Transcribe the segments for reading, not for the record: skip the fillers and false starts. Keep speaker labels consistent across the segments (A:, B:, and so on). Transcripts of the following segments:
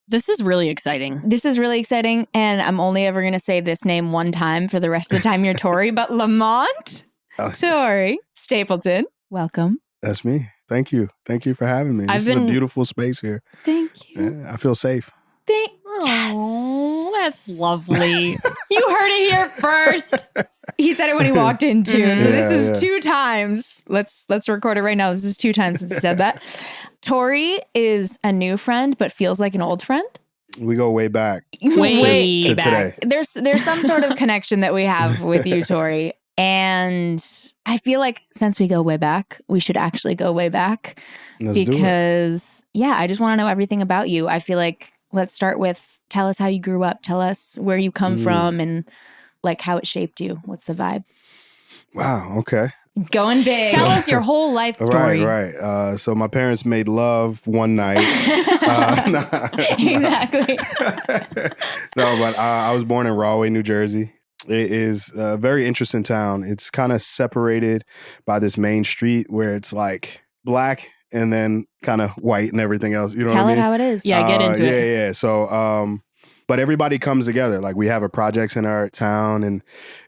A: This is really exciting.
B: This is really exciting. And I'm only ever going to say this name one time for the rest of the time you're Tory. But Lamont Tory Stapleton, welcome.
C: That's me. Thank you. Thank you for having me. This is a beautiful space here.
B: Thank you.
C: Yeah, I feel safe.
A: Oh, that's lovely. You heard it here first.
B: He said it when he walked in too. So this is 2 times. Let's record it right now. This is 2 times since he said that. Tory is a new friend, but feels like an old friend.
C: We go way back.
A: Way
C: to
A: back.
C: today.
B: There's some sort of connection that we have with you, Tory. And I feel like since we go way back, we should actually go way back.
C: Let's do it.
B: Yeah, I just want to know everything about you. I feel like let's start with tell us how you grew up. Tell us where you come from and like how it shaped you. What's the vibe?
C: Wow. Okay.
B: Going big.
A: Tell us your whole life story.
C: Right. So my parents made love one night.
B: Exactly.
C: No, but I was born in Rahway, New Jersey. It is a very interesting town. It's kind of separated by this main street where it's like black and then kind of white and everything else. You know
B: Tell
C: what I mean?
B: it how it is.
A: Yeah, get into it.
C: Yeah. So, but everybody comes together. Like we have a projects in our town and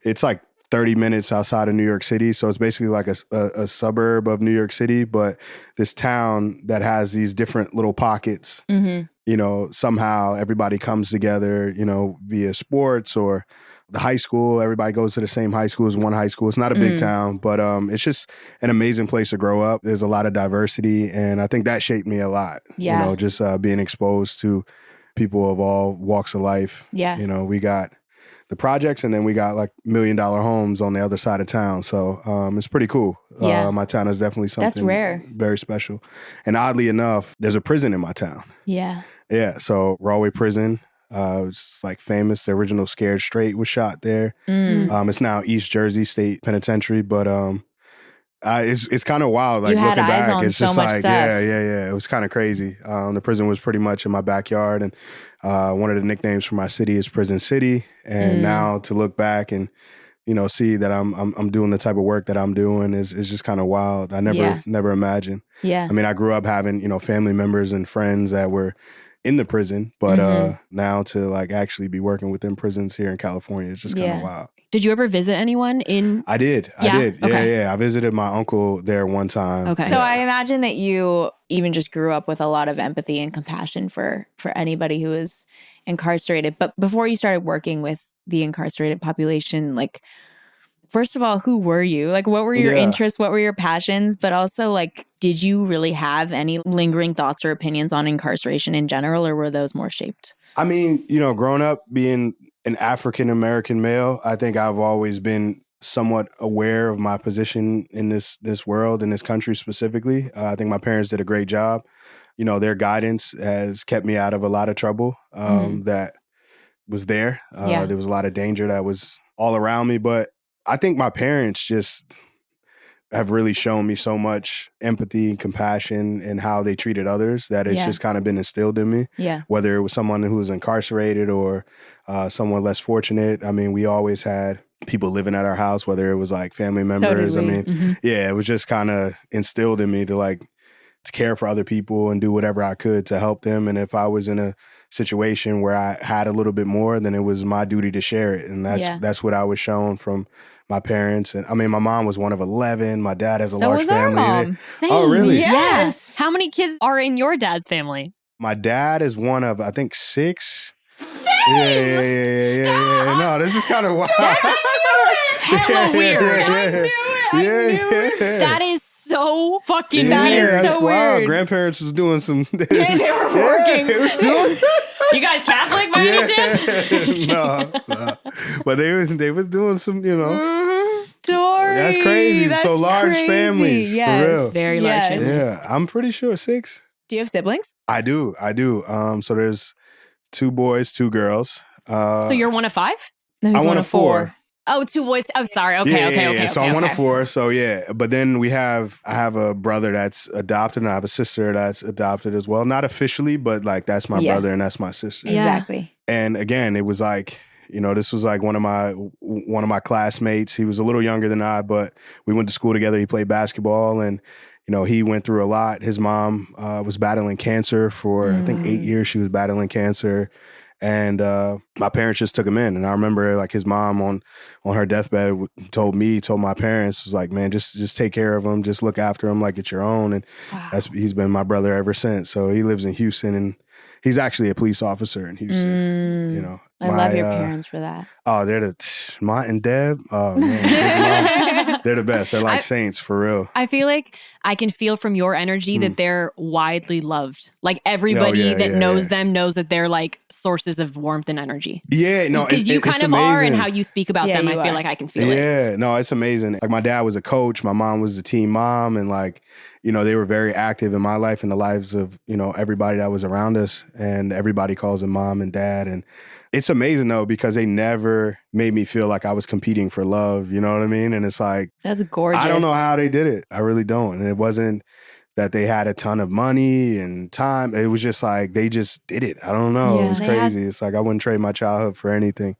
C: it's like 30 minutes outside of New York City. So it's basically like a suburb of New York City, but this town that has these different little pockets, you know, somehow everybody comes together, you know, via sports or the high school. Everybody goes to the same high school as one high school. It's not a big town, but it's just an amazing place to grow up. There's a lot of diversity. And I think that shaped me a lot.
B: Yeah.
C: You know, just being exposed to people of all walks of life.
B: Yeah.
C: You know, we got the projects and then we got like $1 million homes on the other side of town. So it's pretty cool.
B: Yeah.
C: My town is definitely something
B: That's rare.
C: Very special. And oddly enough, there's a prison in my town.
B: Yeah.
C: Yeah. So Rahway Prison. It's like famous. The original Scared Straight was shot there. It's now East Jersey State Penitentiary, but it's kind of wild. Like
B: You had
C: looking
B: eyes
C: back,
B: on
C: it's
B: so
C: just
B: much
C: like
B: stuff.
C: yeah. It was kind of crazy. The prison was pretty much in my backyard, and one of the nicknames for my city is Prison City. And now to look back and see that I'm doing the type of work that I'm doing is just kind of wild. I never imagined.
B: Yeah.
C: I mean, I grew up having family members and friends that were in the prison, but now to like actually be working within prisons here in California is just kind of wild.
A: Did you ever visit anyone in?
C: I did.
A: Okay.
C: Yeah. I visited my uncle there one time.
A: Okay.
B: So I imagine that you even just grew up with a lot of empathy and compassion for anybody who is incarcerated. But before you started working with the incarcerated population, like, first of all, who were you? Like, what were your interests? What were your passions? But also, like, did you really have any lingering thoughts or opinions on incarceration in general, or were those more shaped?
C: I mean, growing up being an African-American male, I think I've always been somewhat aware of my position in this world, in this country specifically. I think my parents did a great job. Their guidance has kept me out of a lot of trouble that was there. There was a lot of danger that was all around me, but I think my parents just have really shown me so much empathy and compassion and how they treated others that it's just kind of been instilled in me.
B: Yeah.
C: Whether it was someone who was incarcerated or someone less fortunate. I mean, we always had people living at our house, whether it was like family members. I mean, it was just kind of instilled in me to care for other people and do whatever I could to help them. And if I was in a situation where I had a little bit more, then it was my duty to share it. And that's what I was shown from my parents. And I mean, my mom was one of 11. My dad has a large family.
B: Our mom. Same.
C: Oh, really?
B: Yes.
A: How many kids are in your dad's family?
C: My dad is one of, I think, 6. Yeah. No, this is kind of wild.
A: Hella weird.
B: I knew it.
A: That is so fucking
B: That
A: weird.
B: is so
C: wild.
B: weird.
C: Grandparents was doing some.
B: They were working.
A: You guys Catholic by any chance?
C: No. But they was doing some,
B: Tory.
C: That's crazy. So large families.
B: Yes.
C: For real.
A: Very large families.
C: Yeah, I'm pretty sure 6.
B: Do you have siblings?
C: I do. So there's 2 boys, 2 girls.
A: So you're one of 5?
B: No, he's
C: I'm
B: one of 4.
A: Oh, 2 boys. I'm sorry. Okay.
C: So I'm one of 4. So yeah, but then I have a brother that's adopted, and I have a sister that's adopted as well. Not officially, but like that's my brother and that's my sister.
A: Yeah.
B: Exactly.
C: And again, it was like, this was like one of my classmates. He was a little younger than I, but we went to school together. He played basketball, and he went through a lot. His mom was battling cancer for, I think, 8 years. She was battling cancer. And my parents just took him in. And I remember like his mom on her deathbed told my parents, was like, man, just take care of him. Just look after him like it's your own. And he's been my brother ever since. So he lives in Houston, and he's actually a police officer in Houston.
B: I love your parents for that.
C: Oh, they're Mont and Deb. Oh man, they're the best. They're like saints for real.
A: I feel like I can feel from your energy that they're widely loved. Like everybody that knows them knows that they're like sources of warmth and energy.
C: Yeah, no,
A: because you kind of are, and how you speak about them, I feel like I can feel it.
C: Yeah, no, it's amazing. Like my dad was a coach, my mom was a team mom, and like, they were very active in my life and the lives of, everybody that was around us, and everybody calls them mom and dad. And it's amazing though, because they never made me feel like I was competing for love. You know what I mean? And it's like,
B: that's gorgeous.
C: I don't know how they did it. I really don't. And it wasn't that they had a ton of money and time. It was just like, they just did it. I don't know. It was crazy. It's like, I wouldn't trade my childhood for anything.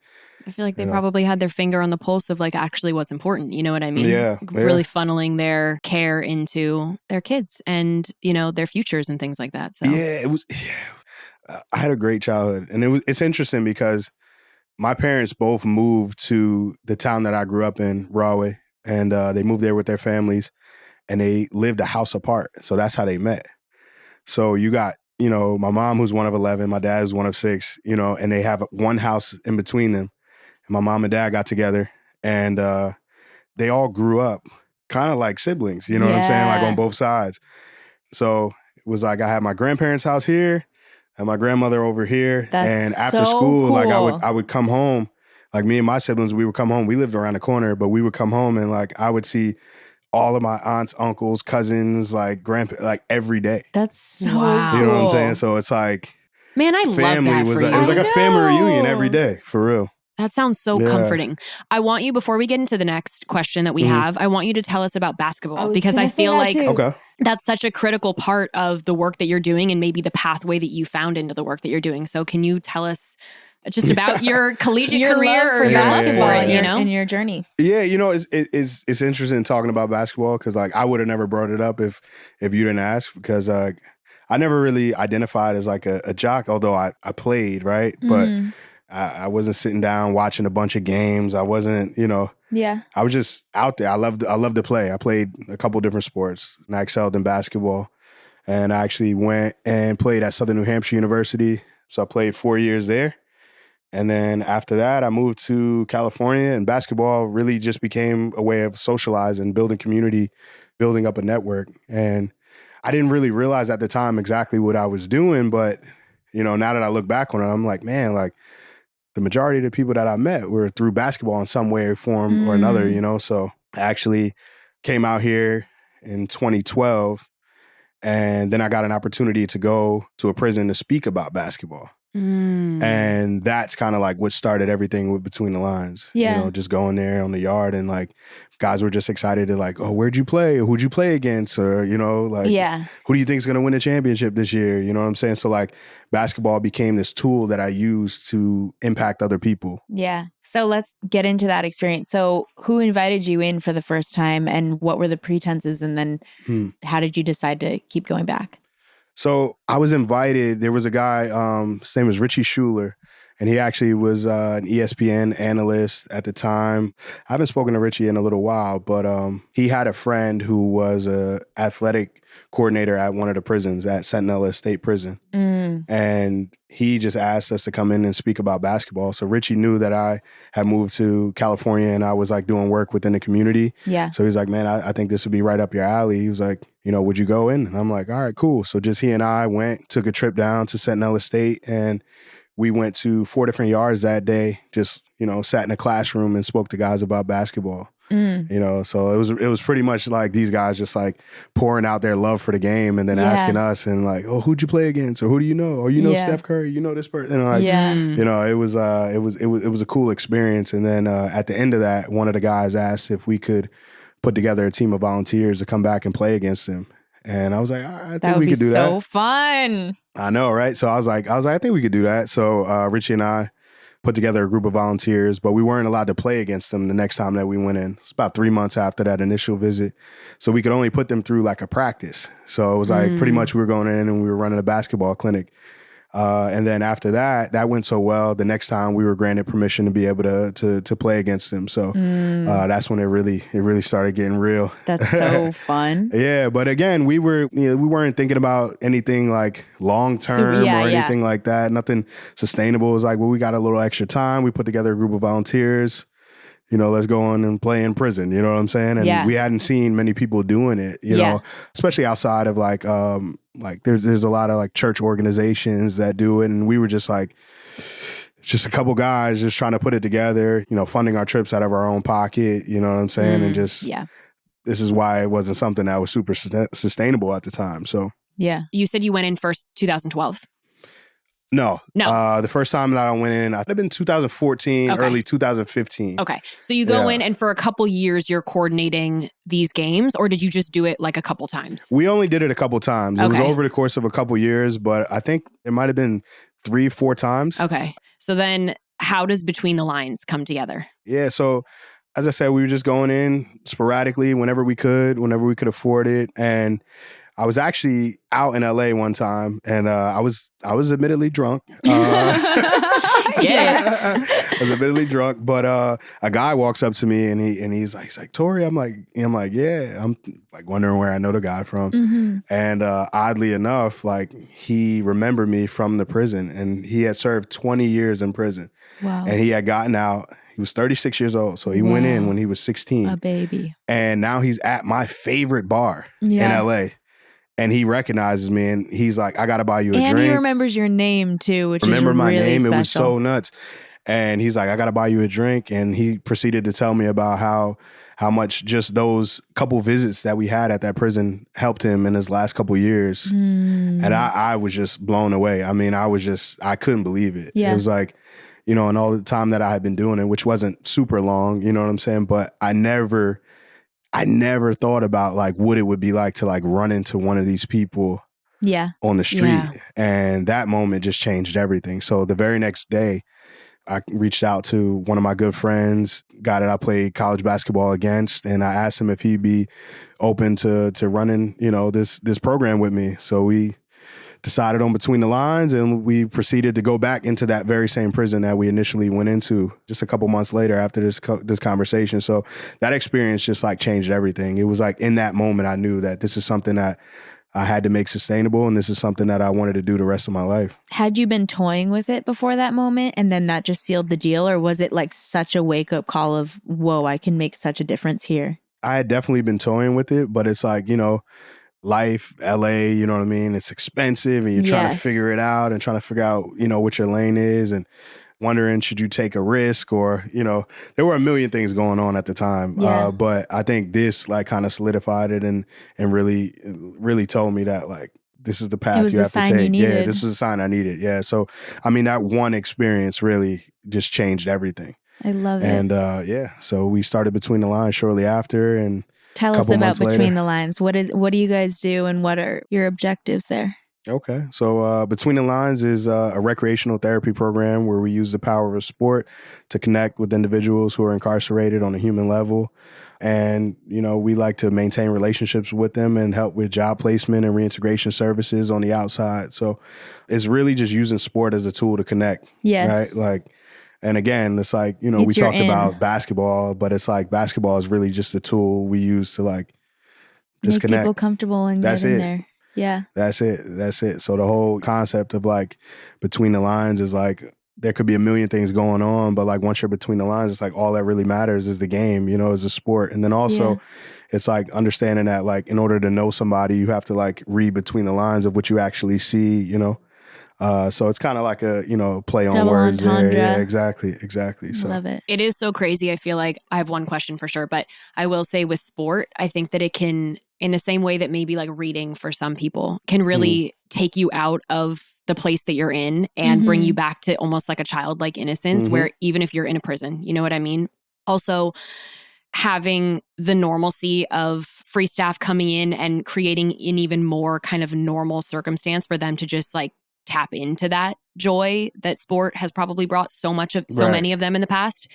A: I feel like they probably had their finger on the pulse of like actually what's important. You know what I mean?
C: Yeah.
A: Really funneling their care into their kids and, their futures and things like that. So
C: yeah, it was. I had a great childhood, and it's interesting because my parents both moved to the town that I grew up in, Rahway, and they moved there with their families, and they lived a house apart. So that's how they met. So you got, my mom who's one of 11, my dad is one of 6, and they have one house in between them. And my mom and dad got together, and they all grew up kind of like siblings, you know what I'm saying? Like on both sides. So it was like I had my grandparents' house here, and my grandmother over here. And after school,
B: cool.
C: like I would come home, like me and my siblings, we would come home. We lived around the corner, but we would come home, and like I would see all of my aunts, uncles, cousins, like grandpa, like every day.
B: That's so
C: You know what I'm saying? So it's like,
A: man, I love that for you.
C: It was like a family reunion every day, for real.
A: That sounds so comforting. I want you, before we get into the next question that we have, I want you to tell us about basketball, because I feel like that's such a critical part of the work that you're doing and maybe the pathway that you found into the work that you're doing. So can you tell us just about your collegiate career or your basketball
B: and your journey?
C: Yeah, it's interesting talking about basketball, because like I would have never brought it up if you didn't ask, because I never really identified as like a jock, although I played, right? But I wasn't sitting down watching a bunch of games. I wasn't, I was just out there. I loved to play. I played a couple different sports, and I excelled in basketball. And I actually went and played at Southern New Hampshire University. So I played 4 years there. And then after that, I moved to California, and basketball really just became a way of socializing, building community, building up a network. And I didn't really realize at the time exactly what I was doing. But, now that I look back on it, I'm like, man, like, the majority of the people that I met were through basketball in some way or form or another, So I actually came out here in 2012, and then I got an opportunity to go to a prison to speak about basketball. And that's kind of like what started everything with Between the Lines. Just going there on the yard, and like guys were just excited to like, oh, where'd you play? Who'd you play against? Or, who do you think is going to win the championship this year? You know what I'm saying? So like basketball became this tool that I used to impact other people.
B: Yeah. So let's get into that experience. So who invited you in for the first time, and what were the pretenses? And then how did you decide to keep going back?
C: So I was invited. There was a guy, his name was Richie Schuler, and he actually was an ESPN analyst at the time. I haven't spoken to Richie in a little while, but he had a friend who was a athletic coordinator at one of the prisons at Sentinella State Prison. And he just asked us to come in and speak about basketball. So Richie knew that I had moved to California, and I was like doing work within the community. Yeah. So he's like, man, I think this would be right up your alley. He was like, would you go in? And I'm like, all right, cool. So just he and I took a trip down to Sentinella State, and we went to 4 different yards that day, just, sat in a classroom and spoke to guys about basketball. So it was pretty much like these guys just like pouring out their love for the game, and then asking us, and like, oh, who'd you play against? Or who do you know? Or Steph Curry, this person. And like, it was a cool experience. And then at the end of that, one of the guys asked if we could put together a team of volunteers to come back and play against him. And I was like, I think we could do that.
B: So fun.
C: I know, right? So I was like, I think we could do that. So Richie and I put together a group of volunteers, but we weren't allowed to play against them the next time that we went in. It's about 3 months after that initial visit. So we could only put them through like a practice. So it was like pretty much we were going in and we were running a basketball clinic. And then after that went so well. The next time we were granted permission to be able to play against them. So that's when it really started getting real.
B: That's so fun.
C: Yeah, but again, we weren't thinking about anything like long term or anything like that. Nothing sustainable. It was like, well, we got a little extra time. We put together a group of volunteers. Let's go on and play in prison. You know what I'm saying? And we hadn't seen many people doing it, you know, especially outside of like there's a lot of like church organizations that do it. And we were just like, just a couple guys just trying to put it together, funding our trips out of our own pocket, you know what I'm saying? And just, this is why it wasn't something that was super sustainable at the time. So,
A: You said you went in first 2012.
C: No. The first time that I went in, I'd have been 2014, early 2015.
A: Okay. So you go in and for a couple years, you're coordinating these games, or did you just do it like a couple times?
C: We only did it a couple times. It was over the course of a couple years, but I think it might have been 3-4 times.
A: Okay. So then how does Between the Lines come together?
C: Yeah. So as I said, we were just going in sporadically whenever we could afford it. And I was actually out in LA one time, and I was admittedly drunk. I was admittedly drunk, but a guy walks up to me and he's like, Tory. I'm like, yeah. I'm like wondering where I know the guy from. And oddly enough, like he remembered me from the prison, and he had served 20 years in prison.
B: Wow.
C: And he had gotten out. He was 36 years old. So he went in when he was 16.
B: A baby.
C: And now he's at my favorite bar in LA. And he recognizes me, and he's like, I got to buy you a drink.
B: And he remembers your name, too, which
C: Remember
B: is
C: my
B: really
C: name.
B: special.
C: It was so nuts. And he's like, I got to buy you a drink. And he proceeded to tell me about how much just those couple visits that we had at that prison helped him in his last couple years. And I was just blown away. I mean, I couldn't believe it.
B: Yeah.
C: It was like, and all the time that I had been doing it, which wasn't super long, you know what I'm saying? But I never thought about like what it would be like to like run into one of these people on the street. And that moment just changed everything. So the very next day, I reached out to one of my good friends, guy that I played college basketball against, and I asked him if he'd be open to running, this program with me. So we decided on Between the Lines, and we proceeded to go back into that very same prison that we initially went into just a couple months later after this conversation. So that experience just like changed everything. It was like in that moment, I knew that this is something that I had to make sustainable, and this is something that I wanted to do the rest of my life.
B: Had you been toying with it before that moment, and then that just sealed the deal? Or was it like such a wake-up call of, whoa, I can make such a difference here?
C: I had definitely been toying with it, but it's like, life, LA, you know what I mean? It's expensive, and you're trying to figure it out and trying to figure out, what your lane is, and wondering, should you take a risk, or, there were a million things going on at the time. But I think this like kind of solidified it and really, really told me that like, this is the path you have to take. Yeah, this was a sign I needed. Yeah. So, I mean, that one experience really just changed everything.
B: I love it.
C: And so we started Between the Lines shortly after, and
B: tell us about Between the Lines. What do you guys do, and what are your objectives there?
C: Okay. So Between the Lines is a recreational therapy program where we use the power of sport to connect with individuals who are incarcerated on a human level. And, we like to maintain relationships with them and help with job placement and reintegration services on the outside. So it's really just using sport as a tool to connect.
B: Yes.
C: Right? Like, and again, it's like, we talked about basketball, but it's like basketball is really just a tool we use to like just
B: make
C: connect.
B: People comfortable and get in there. Yeah.
C: That's it. So the whole concept of like Between the Lines is like, there could be a million things going on, but like once you're between the lines, it's like all that really matters is the game, is a sport. And then also it's like understanding that like in order to know somebody, you have to like read between the lines of what you actually see, So it's kind of like a, play on
B: double
C: words
B: entendre.
C: there. Yeah, exactly. So
B: Love it.
A: It is so crazy. I feel like I have one question for sure, but I will say with sport, I think that it can, in the same way that maybe like reading for some people can really take you out of the place that you're in and bring you back to almost like a childlike innocence where even if you're in a prison, you know what I mean? Also, having the normalcy of free staff coming in and creating an even more kind of normal circumstance for them to just like tap into that joy that sport has probably brought so many of them in the past.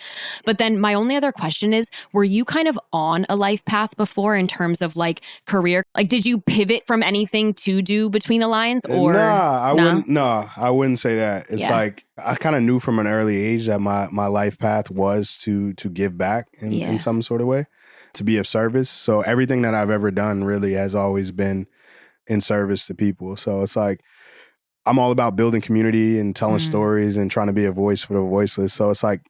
A: But then my only other question is, were you kind of on a life path before in terms of like career? Like, did you pivot from anything to do Between the Lines or?
C: I wouldn't say that. It's like, I kind of knew from an early age that my life path was to give back in some sort of way, to be of service. So everything that I've ever done really has always been in service to people. So it's like, I'm all about building community and telling stories and trying to be a voice for the voiceless. So it's like,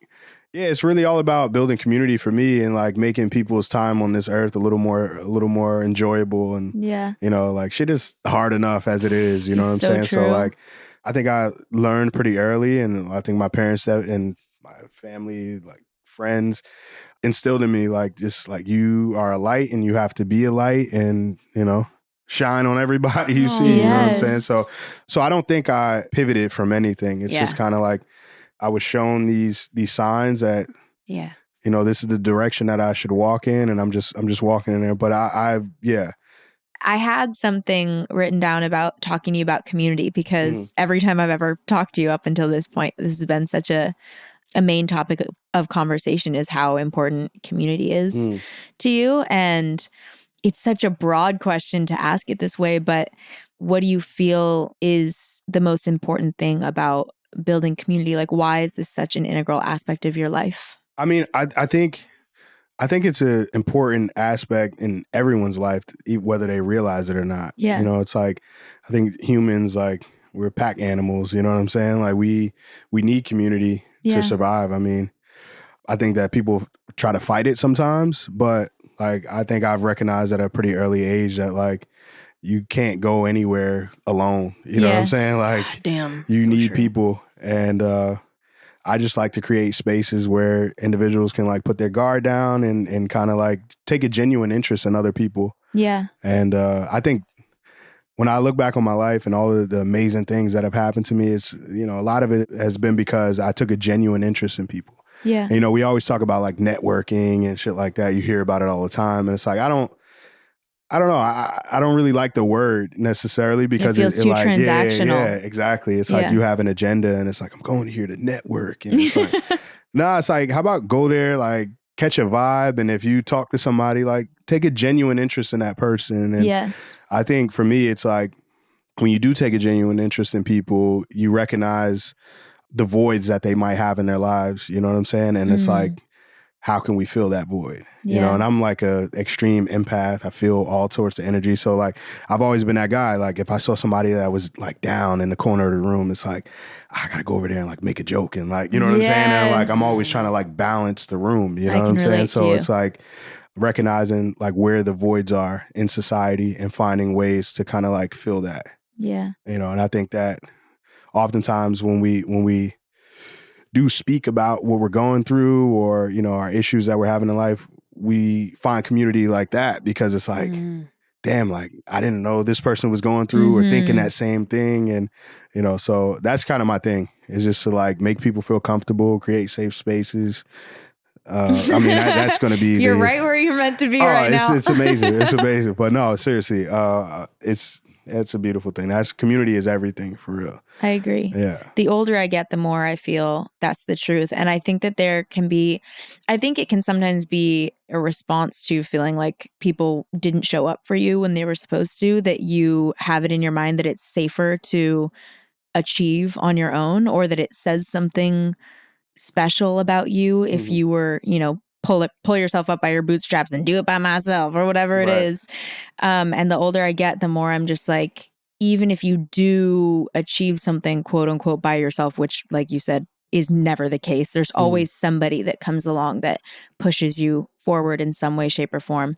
C: yeah, it's really all about building community for me and like making people's time on this earth a little more enjoyable. And, you know, like shit is hard enough as it is, you know what I'm saying?
B: True.
C: So like, I think I learned pretty early, and I think my parents and my family, like friends, instilled in me, like, just like, you are a light and you have to be a light and, you know, shine on everybody you see, you know what I'm saying? So I don't think I pivoted from anything. It's just kind of like I was shown these signs that, you know, this is the direction that I should walk in, and I'm just walking in there. But I
B: had something written down about talking to you about community, because every time I've ever talked to you up until this point, this has been such a main topic of conversation, is how important community is to you. And it's such a broad question to ask it this way, but what do you feel is the most important thing about building community? Like, why is this such an integral aspect of your life?
C: I mean, I think it's an important aspect in everyone's life, whether they realize it or not.
B: Yeah.
C: You know, it's like, I think humans, like, we're pack animals, you know what I'm saying? Like, we need community to survive. I mean, I think that people try to fight it sometimes, but like, I think I've recognized at a pretty early age that, like, you can't go anywhere alone. You know what I'm saying? Like, you need people. And I just like to create spaces where individuals can like put their guard down and kind of like take a genuine interest in other people.
B: Yeah.
C: And I think when I look back on my life and all of the amazing things that have happened to me, it's, you know, a lot of it has been because I took a genuine interest in people.
B: Yeah.
C: And, you know, we always talk about like networking and shit like that. You hear about it all the time. And it's like, I don't know. I don't really like the word necessarily, because
B: it feels too
C: like,
B: transactional.
C: Yeah, exactly. It's like you have an agenda, and it's like, I'm going here to network. And it's like, it's like, how about go there, like catch a vibe. And if you talk to somebody, like take a genuine interest in that person. And I think for me, it's like, when you do take a genuine interest in people, you recognize the voids that they might have in their lives. You know what I'm saying? And it's like, how can we fill that void? You know, and I'm like a extreme empath. I feel all sorts of energy. So like, I've always been that guy. Like, if I saw somebody that was like down in the corner of the room, it's like, I got to go over there and like make a joke and like, you know what I'm saying? And like, I'm always trying to like balance the room, you know what I'm saying? So it's like recognizing like where the voids are in society and finding ways to kind of like fill that.
B: Yeah.
C: You know, and I think that oftentimes when we do speak about what we're going through, or, you know, our issues that we're having in life, we find community like that, because it's like, damn, like, I didn't know this person was going through or thinking that same thing. And, you know, so that's kind of my thing, is just to like make people feel comfortable, create safe spaces. I mean, that's going to be
B: You're right where you're meant to be right now.
C: It's amazing. It's amazing. But no, seriously, it's a beautiful thing. Community is everything, for real.
B: I agree.
C: Yeah.
B: The older I get, the more I feel that's the truth. And I think that I think it can sometimes be a response to feeling like people didn't show up for you when they were supposed to, that you have it in your mind that it's safer to achieve on your own, or that it says something special about you if you were, you know, pull yourself up by your bootstraps and do it by myself, or whatever it is. And the older I get, the more I'm just like, even if you do achieve something quote unquote by yourself, which like you said is never the case, there's always somebody that comes along that pushes you forward in some way, shape, or form.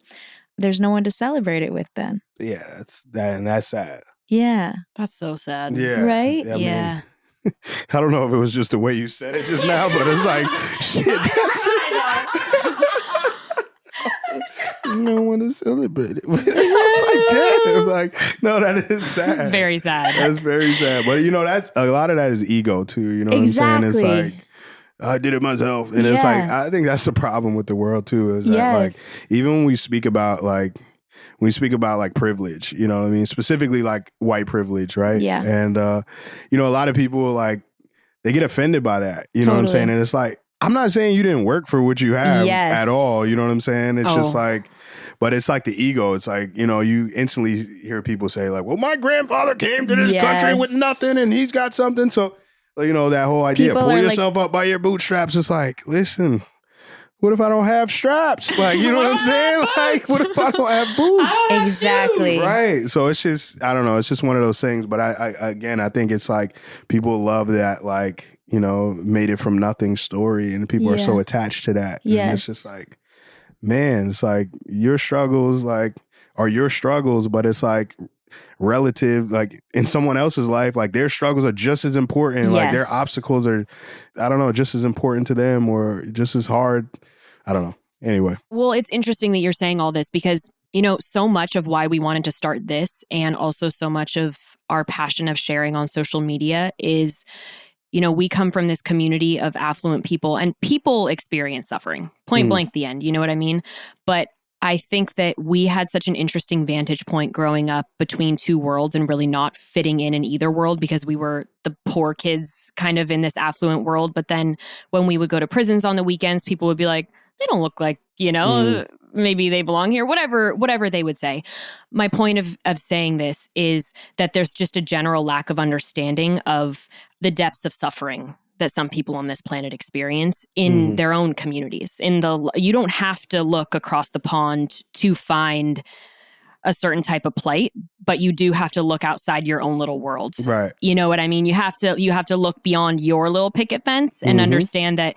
B: There's no one to celebrate it with then.
C: Yeah, that's sad.
B: Yeah.
A: That's so sad.
C: Yeah.
B: Right?
C: I mean, I don't know if it was just the way you said it just now, but it's like, shit, there's no one to celebrate it. I was like, damn, like, no, that is sad.
A: Very sad.
C: That's very sad. But you know, that's a lot of that is ego too. You know what I'm saying? It's like, I did it myself. And it's like, I think that's the problem with the world too, is that like, even when we speak about like, when you speak about like privilege, you know what I mean? Specifically like white privilege, right?
B: Yeah.
C: And, you know, a lot of people like, they get offended by that, you know what I'm saying? And it's like, I'm not saying you didn't work for what you have at all, you know what I'm saying? It's just like, but it's like the ego. It's like, you know, you instantly hear people say like, well, my grandfather came to this country with nothing and he's got something. So, you know, that whole idea, pull yourself up by your bootstraps. It's like, listen, what if I don't have straps? Like, you know what I'm saying? Like, what if I don't have boots?
B: Exactly.
C: Right. So it's just, I don't know. It's just one of those things. But I think it's like people love that, like, you know, made it from nothing story. And people are so attached to that.
B: Yes.
C: And it's just like, man, it's like your struggles, like, are your struggles, but it's like relative, like in someone else's life, like their struggles are just as important. Like their obstacles are, I don't know, just as important to them or just as hard. I don't know. Anyway.
A: Well, it's interesting that you're saying all this because, you know, so much of why we wanted to start this and also so much of our passion of sharing on social media is, you know, we come from this community of affluent people and people experience suffering, point blank the end. You know what I mean? But I think that we had such an interesting vantage point growing up between two worlds and really not fitting in either world because we were the poor kids kind of in this affluent world. But then when we would go to prisons on the weekends, people would be like, they don't look like, you know, maybe they belong here, whatever they would say. My point of saying this is that there's just a general lack of understanding of the depths of suffering that some people on this planet experience in their own communities. You don't have to look across the pond to find a certain type of plight, but you do have to look outside your own little world.
C: Right.
A: You know what I mean? You have to look beyond your little picket fence and understand that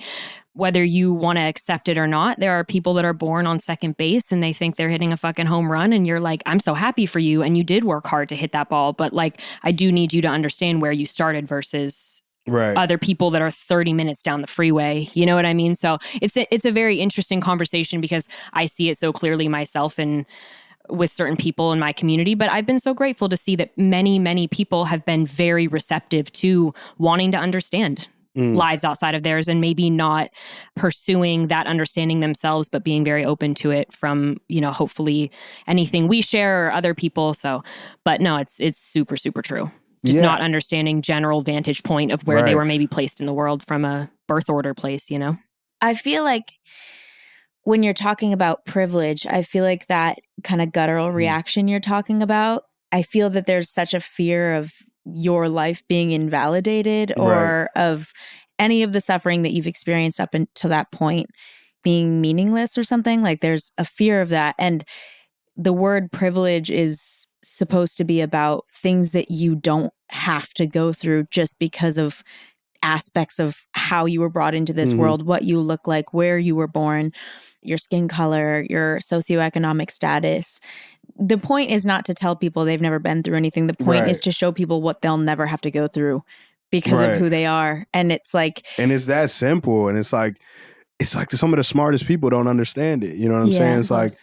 A: whether you want to accept it or not, there are people that are born on second base and they think they're hitting a fucking home run. And you're like, I'm so happy for you. And you did work hard to hit that ball. But like, I do need you to understand where you started versus other people that are 30 minutes down the freeway. You know what I mean? So it's a very interesting conversation because I see it so clearly myself and with certain people in my community. But I've been so grateful to see that many, many people have been very receptive to wanting to understand lives outside of theirs and maybe not pursuing that understanding themselves, but being very open to it from, you know, hopefully anything we share or other people. So, but no, it's super, super true. Just not understanding general vantage point of where they were maybe placed in the world from a birth order place, you know?
B: I feel like when you're talking about privilege, I feel like that kind of guttural reaction you're talking about, I feel that there's such a fear of your life being invalidated or of any of the suffering that you've experienced up until that point being meaningless or something. Like there's a fear of that. And the word privilege is supposed to be about things that you don't have to go through just because of aspects of how you were brought into this world, what you look like, where you were born, your skin color, your socioeconomic status. The point is not to tell people they've never been through anything. The point is to show people what they'll never have to go through because of who they are. And it's like...
C: And it's that simple. And it's like some of the smartest people don't understand it. You know what I'm saying? It's like,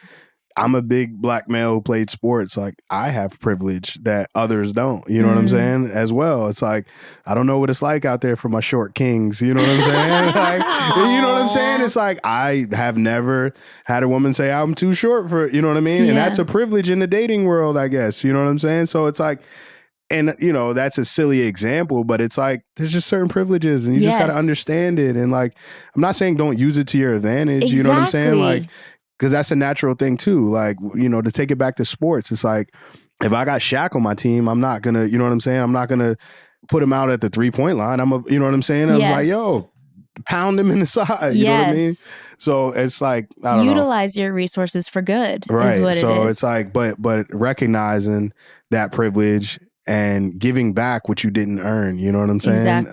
C: I'm a big black male who played sports. Like, I have privilege that others don't. You know what I'm saying? As well. It's like, I don't know what it's like out there for my short kings. You know what I'm saying? Like, you know what I'm saying? It's like, I have never had a woman say I'm too short for, you know what I mean? And that's a privilege in the dating world, I guess. You know what I'm saying? So it's like, and, you know, that's a silly example, but it's like, there's just certain privileges and you just got to understand it. And like, I'm not saying don't use it to your advantage. You know what I'm saying? Like, because that's a natural thing too. Like, you know, to take it back to sports, it's like, if I got Shaq on my team, I'm not going to, you know what I'm saying? I'm not going to put him out at the 3-point line. You know what I'm saying? I was like, yo, pound him in the side. You know what I mean? So it's like, I don't know.
B: Utilize your resources for good.
C: Right.
B: Is what
C: so
B: it is.
C: It's like, but recognizing that privilege and giving back what you didn't earn. You know what I'm saying?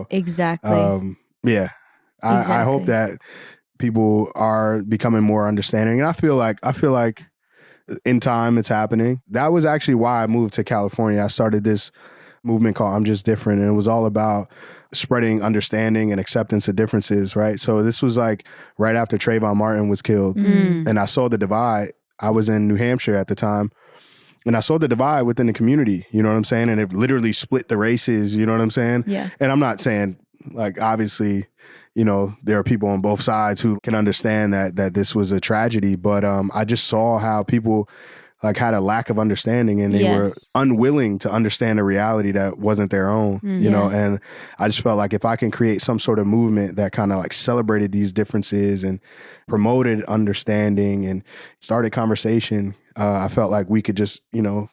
B: Exactly.
C: I hope that people are becoming more understanding. And I feel like in time it's happening. That was actually why I moved to California. I started this movement called I'm Just Different. And it was all about spreading understanding and acceptance of differences, right? So this was like right after Trayvon Martin was killed. And I saw the divide. I was in New Hampshire at the time. And I saw the divide within the community, you know what I'm saying? And it literally split the races, you know what I'm saying?
B: Yeah.
C: And I'm not saying Like, obviously, there are people on both sides who can understand that this was a tragedy, but I just saw how people like had a lack of understanding, and they were unwilling to understand a reality that wasn't their own, and I just felt like if I can create some sort of movement that kind of like celebrated these differences and promoted understanding and started conversation, I felt like we could just,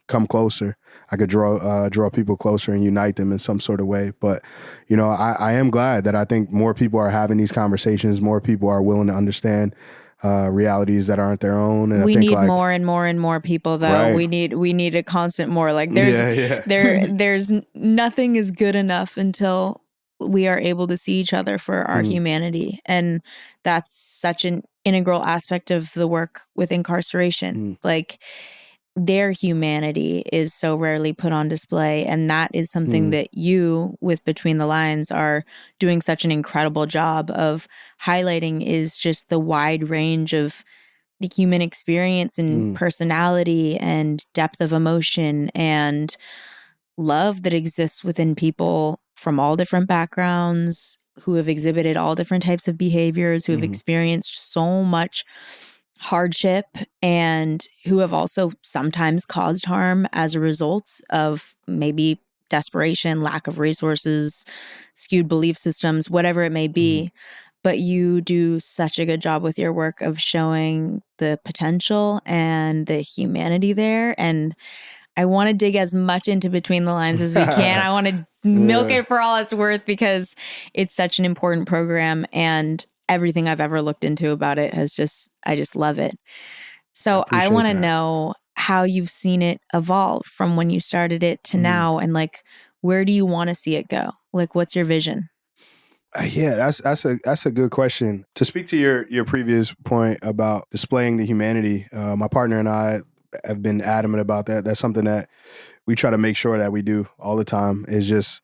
C: come closer. I could draw people closer and unite them in some sort of way. But, I am glad that I think more people are having these conversations. More people are willing to understand realities that aren't their own. And
B: we
C: I think
B: need
C: like,
B: more and more and more people, though.
C: Right.
B: We need a constant more. Like there's nothing is good enough until we are able to see each other for our humanity. And that's such an integral aspect of the work with incarceration. Like, their humanity is so rarely put on display. And that is something that you, with Between the Lines, are doing such an incredible job of highlighting, is just the wide range of the human experience and personality and depth of emotion and love that exists within people from all different backgrounds, who have exhibited all different types of behaviors, who have experienced so much hardship, and who have also sometimes caused harm as a result of maybe desperation, lack of resources, skewed belief systems, whatever it may be. But you do such a good job with your work of showing the potential and the humanity there. And I want to dig as much into Between the Lines as we can. I want to milk it for all it's worth, because it's such an important program, and everything I've ever looked into about it I just love it. So I want to know how you've seen it evolve from when you started it to now, and like, where do you want to see it go? Like, what's your vision?
C: Yeah, that's a good question. To speak to your previous point about displaying the humanity, my partner and I have been adamant about that. That's something that we try to make sure that we do all the time, is just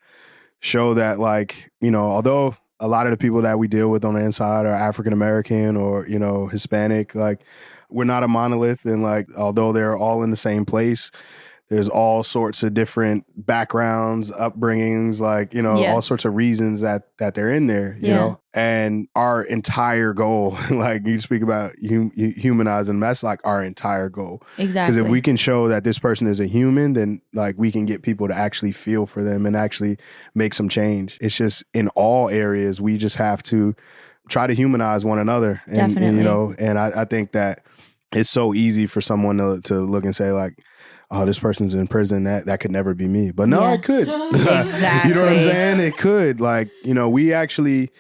C: show that, like, although a lot of the people that we deal with on the inside are African American or, Hispanic, like, we're not a monolith. And like, although they're all in the same place, there's all sorts of different backgrounds, upbringings, like, all sorts of reasons that they're in there, you know, and our entire goal, like you speak about humanizing, that's like our entire goal.
B: Exactly.
C: Because if we can show that this person is a human, then like we can get people to actually feel for them and actually make some change. It's just in all areas, we just have to try to humanize one another. And,
B: Definitely.
C: And I think that it's so easy for someone to look and say like, oh, this person's in prison, that could never be me. But no, it could.
B: Exactly.
C: You know what I'm saying? It could. Like, we actually,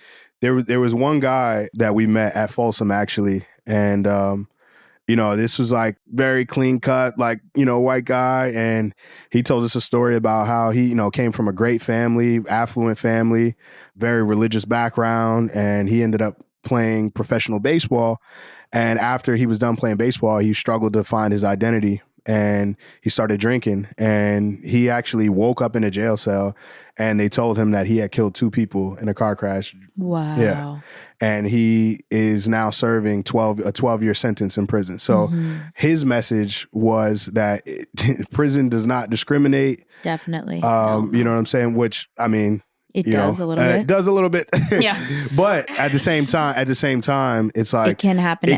C: there was one guy that we met at Folsom, actually. And, this was like very clean cut, like, white guy. And he told us a story about how he, came from a great family, affluent family, very religious background. And he ended up playing professional baseball. And after he was done playing baseball, he struggled to find his identity. And he started drinking, and he actually woke up in a jail cell, and they told him that he had killed 2 people in a car crash.
B: Wow.
C: Yeah. And he is now serving a 12-year sentence in prison. So his message was that prison does not discriminate.
B: Definitely.
C: You know what I'm saying? Which, I mean,
B: it does a little bit.
C: It does a little bit.
A: Yeah.
C: But at the same time, it's like
B: it can happen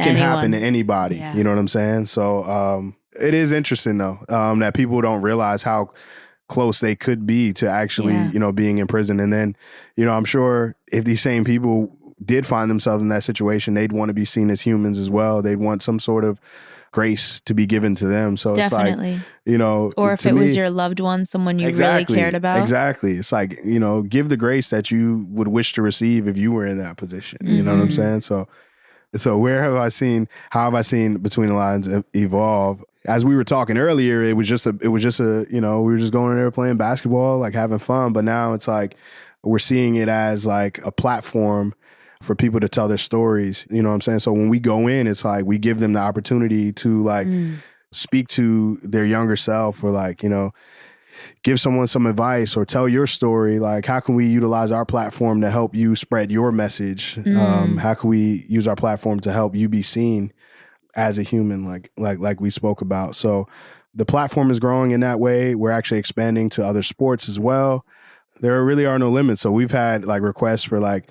C: to anybody. Yeah. You know what I'm saying? So it is interesting though, that people don't realize how close they could be to actually, being in prison. And then, I'm sure if these same people did find themselves in that situation, they'd want to be seen as humans as well. They'd want some sort of grace to be given to them. So
B: Definitely.
C: It's like,
B: or if it was your loved one, someone you really cared about.
C: Exactly. It's like, give the grace that you would wish to receive if you were in that position. You know what I'm saying? So how have I seen Between the Lines evolve? As we were talking earlier, it was just a, we were just going in there playing basketball, like having fun. But now it's like, we're seeing it as like a platform for people to tell their stories. You know what I'm saying? So when we go in, it's like, we give them the opportunity to like speak to their younger self, or like, give someone some advice or tell your story. Like, how can we utilize our platform to help you spread your message? How can we use our platform to help you be seen as a human, like we spoke about? So the platform is growing in that way. We're actually expanding to other sports as well. There really are no limits. So we've had like requests for like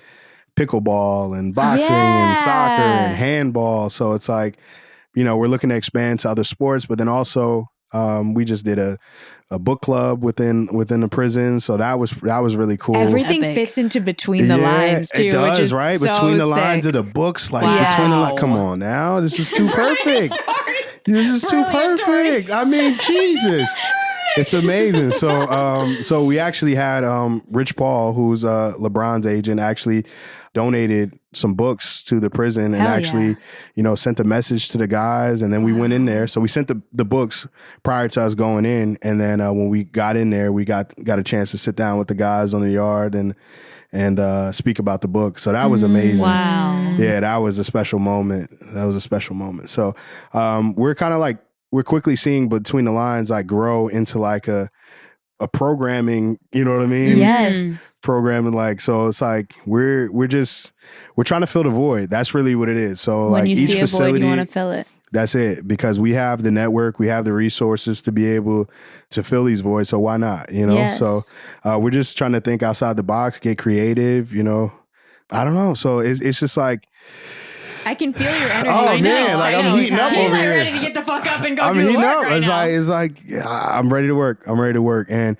C: pickleball and boxing and soccer and handball. So it's like, we're looking to expand to other sports, but then also we just did a book club within the prison. So that was really cool.
B: Everything fits into between the lines too.
C: It does,
B: which is
C: right?
B: So
C: between the
B: sick.
C: lines of the books, like between the lines. Come on now. This is too perfect. This is too perfect. I mean, Jesus. It's amazing. So we actually had Rich Paul, who's LeBron's agent, actually donated some books to the prison and actually, sent a message to the guys. And then we went in there. So we sent the books prior to us going in. And then when we got in there, we got a chance to sit down with the guys on the yard and speak about the book. So that was amazing.
A: Wow.
C: Yeah, that was a special moment. So we're kind of like, we're quickly seeing between the lines like grow into like a programming, you know what I mean?
B: Yes.
C: Programming, like, so it's like we're trying to fill the void. That's really what it is. So
B: when
C: like
B: you
C: each
B: see a
C: facility,
B: void, you want to fill it.
C: That's it, because we have the network, we have the resources to be able to fill these voids. So why not?
B: Yes.
C: So we're just trying to think outside the box, get creative. I don't know. So it's just like,
B: I can feel your energy.
C: Oh man, like I'm heating up over here.
A: Ready to get the fuck up and go
C: I'm
A: do the
C: heating
A: work
C: up.
A: right
C: It's
A: now.
C: like I'm ready to work. And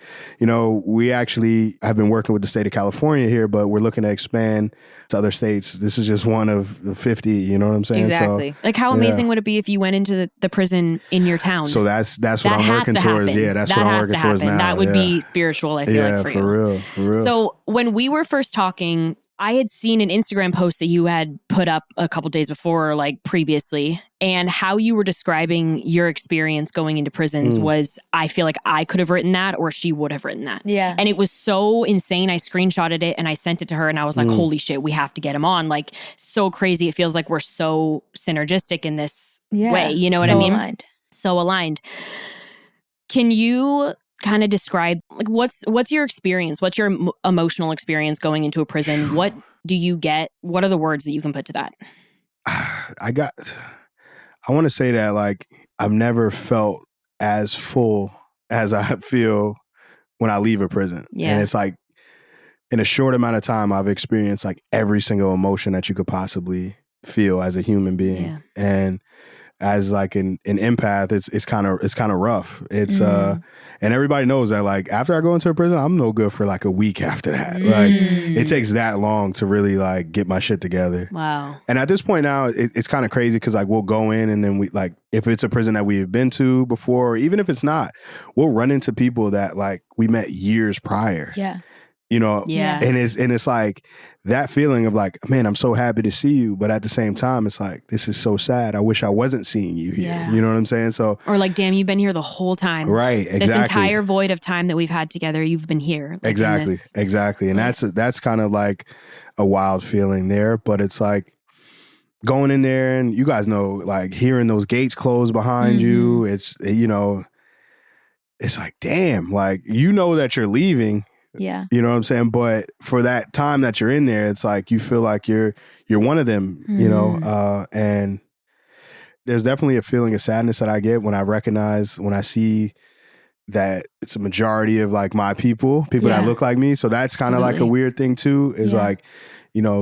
C: we actually have been working with the state of California here, but we're looking to expand to other states. This is just one of the 50. You know what I'm saying?
B: Exactly.
C: So,
A: Like how amazing would it be if you went into the prison in your town?
C: So that's what
A: that
C: I'm working towards.
A: Happen.
C: Yeah, that's
A: that
C: what I'm
A: has
C: working
A: to
C: towards
A: happen.
C: now.
A: That would be spiritual, I feel like, for you.
C: For real.
A: So when we were first talking, I had seen an Instagram post that you had put up a couple days before, like previously, and how you were describing your experience going into prisons was, I feel like I could have written that or she would have written that.
B: Yeah.
A: And it was so insane. I screenshotted it and I sent it to her and I was like, holy shit, we have to get him on. Like, so crazy. It feels like we're so synergistic in this way. You know what I mean? So aligned. Can you kind of describe, like, what's your experience? What's your emotional experience going into a prison? What do you get? What are the words that you can put to that?
C: I want to say that, like, I've never felt as full as I feel when I leave a prison.
A: Yeah.
C: And it's like, in a short amount of time, I've experienced like every single emotion that you could possibly feel as a human being.
A: Yeah.
C: And as like an empath, it's kind of rough. It's and everybody knows that, like, after I go into a prison, I'm no good for like a week after that. Like, it takes that long to really like get my shit together.
A: Wow.
C: And at this point now, it's kind of crazy because like we'll go in and then we, like, if it's a prison that we've been to before, or even if it's not, we'll run into people that like we met years prior.
B: Yeah.
A: Yeah.
C: And it's like that feeling of like, man, I'm so happy to see you, but at the same time, it's like, this is so sad. I wish I wasn't seeing you here.
B: Yeah.
C: You know what I'm saying? So,
A: or like, damn, you've been here the whole time.
C: Right. Exactly.
A: This entire void of time that we've had together, you've been here. Like,
C: Exactly. And that's kind of like a wild feeling there, but it's like going in there and you guys know, like, hearing those gates close behind you, it's, it's like, damn, like, that you're leaving.
B: Yeah.
C: You know what I'm saying? But for that time that you're in there, it's like you feel like you're one of them, and there's definitely a feeling of sadness that I get when I see that it's a majority of like my people that look like me. So that's kind of like a weird thing too, is like,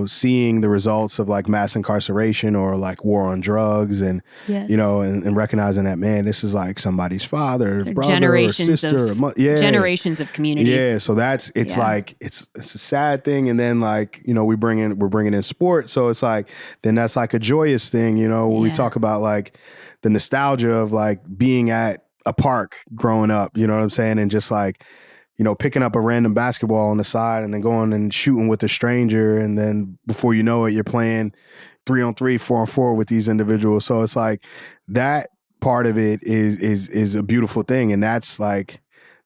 C: seeing the results of like mass incarceration or like war on drugs and, and recognizing that, man, this is like somebody's father, brother, or sister.
A: Generations of communities.
C: Yeah. So it's like, it's a sad thing. And then like, we're bringing in sports. So it's like, then that's like a joyous thing, when we talk about like the nostalgia of like being at a park growing up, you know what I'm saying? And just like, picking up a random basketball on the side and then going and shooting with a stranger. And then before you know it, you're playing 3-on-3, 4-on-4 with these individuals. So it's like that part of it is a beautiful thing. And that's like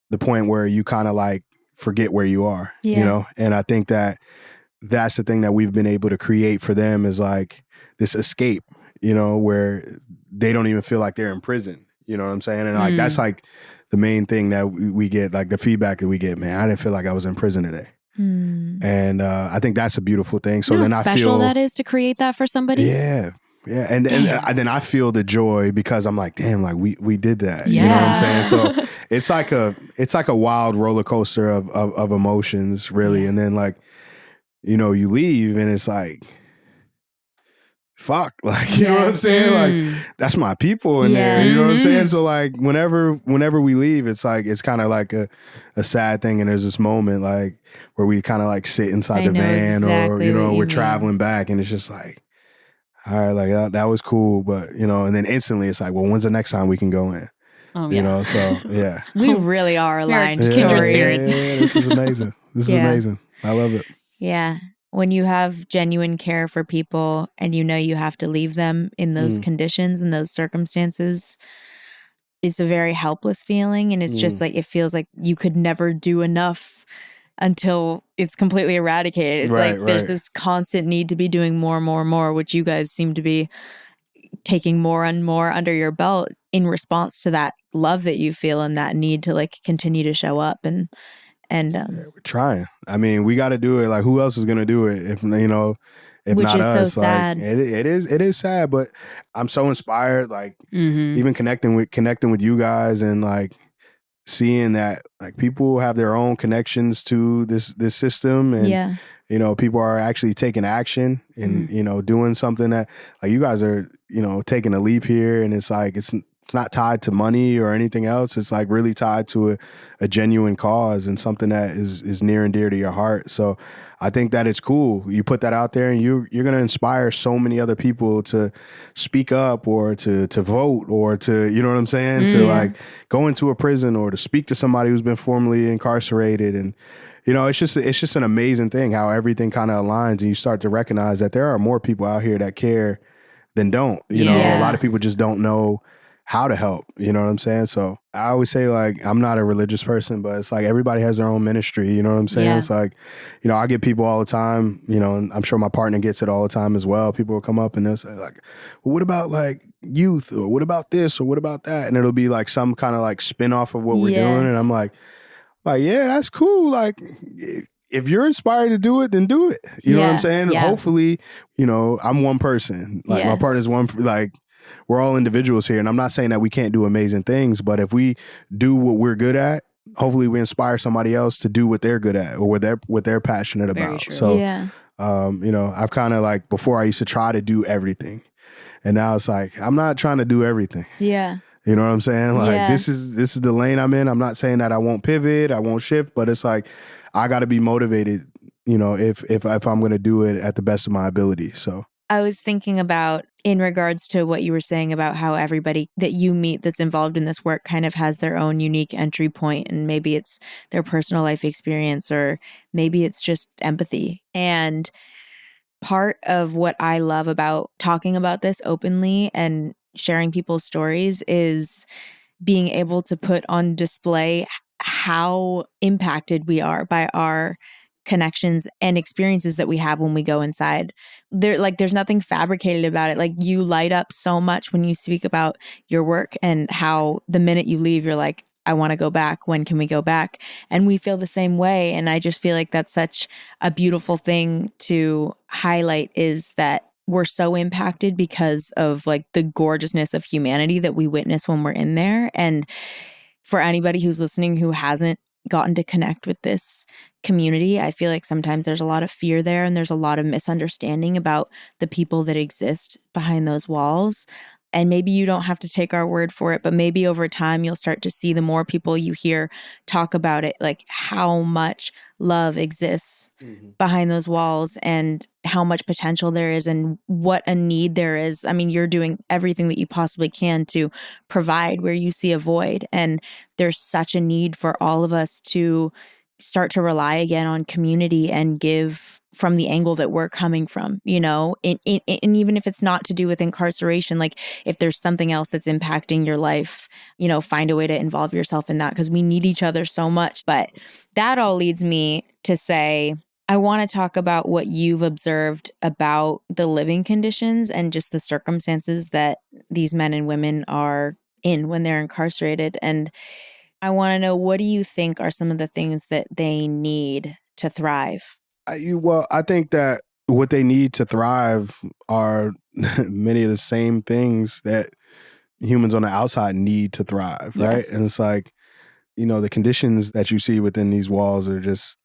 C: the point where you kind of like forget where you are, And I think that's the thing that we've been able to create for them, is like this escape, where they don't even feel like they're in prison. You know what I'm saying? And like, that's like the main thing that we get, like the feedback that we get, man, I didn't feel like I was in prison today. And I think that's a beautiful thing. So then I feel
A: special that is to create that for somebody.
C: Yeah. Yeah, and then I feel the joy because I'm like, damn, like we did that. You know what I'm saying? So it's like a wild roller coaster of emotions, really. And then like, you know, you leave and it's like, fuck, like, you know what I'm saying? Like, that's my people in there. You know what I'm saying? So like, whenever we leave, it's like, it's kind of like a sad thing. And there's this moment like where we kind of like sit inside the van or, you know, we're traveling back and it's just like, all right, like that was cool. But, you know, and then instantly it's like, well, when's the next time we can go in?
A: Oh,
C: you know, so yeah.
B: We really are aligned.
A: Kindred spirits.
C: Yeah, this is amazing. This is amazing. I love it.
B: Yeah. When you have genuine care for people and you know you have to leave them in those conditions and those circumstances, it's a very helpless feeling. And it's just like, it feels like you could never do enough until it's completely eradicated. It's like there's this constant need to be doing more and more and more, which you guys seem to be taking more and more under your belt in response to that love that you feel and that need to like continue to show up and
C: we're trying. I mean, we got to do it. Like, who else is going to do it if, you know, if
B: which
C: not
B: is
C: us?
B: so sad.
C: Like, it is sad, but I'm so inspired. Like, even connecting with you guys and like seeing that like people have their own connections to this system and you know, people are actually taking action and you know, doing something that like you guys are, you know, taking a leap here, and it's like it's not tied to money or anything else. It's like really tied to a genuine cause and something that is near and dear to your heart. So I think that it's cool. You put that out there and you're going to inspire so many other people to speak up or to vote or to, you know what I'm saying? To like go into a prison or to speak to somebody who's been formerly incarcerated. And, you know, it's just an amazing thing how everything kind of aligns and you start to recognize that there are more people out here that care than don't. You know, a lot of people just don't know how to help, you know what I'm saying? So I always say like, I'm not a religious person, but it's like everybody has their own ministry, you know what I'm saying? It's like, you know, I get people all the time, you know, and I'm sure my partner gets it all the time as well. People will come up and they'll say like, well, what about like youth or what about this or what about that? And it'll be like some kind of like spin off of what we're doing. And I'm like, yeah, that's cool. Like if you're inspired to do it, then do it. You know what I'm saying? Hopefully, you know, I'm one person. Like my partner's one, like, we're all individuals here. And I'm not saying that we can't do amazing things, but if we do what we're good at, hopefully we inspire somebody else to do what they're good at or what they're passionate about. So, you know, I've kind of like, before I used to try to do everything. And now it's like, I'm not trying to do everything.
B: Yeah.
C: You know what I'm saying? Like this is the lane I'm in. I'm not saying that I won't pivot, I won't shift, but it's like, I got to be motivated, you know, if I'm going to do it at the best of my ability. So
B: I was thinking about in regards to what you were saying about how everybody that you meet that's involved in this work kind of has their own unique entry point, and maybe it's their personal life experience or maybe it's just empathy. And part of what I love about talking about this openly and sharing people's stories is being able to put on display how impacted we are by our connections and experiences that we have when we go inside. There's nothing fabricated about it. Like, you light up so much when you speak about your work and how the minute you leave, you're like, I want to go back. When can we go back? And we feel the same way. And I just feel like that's such a beautiful thing to highlight, is that we're so impacted because of like the gorgeousness of humanity that we witness when we're in there. And for anybody who's listening who hasn't gotten to connect with this community, I feel like sometimes there's a lot of fear there and there's a lot of misunderstanding about the people that exist behind those walls. And maybe you don't have to take our word for it, but maybe over time you'll start to see, the more people you hear talk about it, like how much love exists behind those walls and how much potential there is and what a need there is. I mean, you're doing everything that you possibly can to provide where you see a void. And there's such a need for all of us to start to rely again on community and give from the angle that we're coming from, you know, and even if it's not to do with incarceration, like if there's something else that's impacting your life, you know, find a way to involve yourself in that, because we need each other so much. But that all leads me to say, I want to talk about what you've observed about the living conditions and just the circumstances that these men and women are in when they're incarcerated. And I want to know, what do you think are some of the things that they need to thrive?
C: I think that what they need to thrive are many of the same things that humans on the outside need to thrive, right?
B: Yes.
C: And it's like, the conditions that you see within these walls are just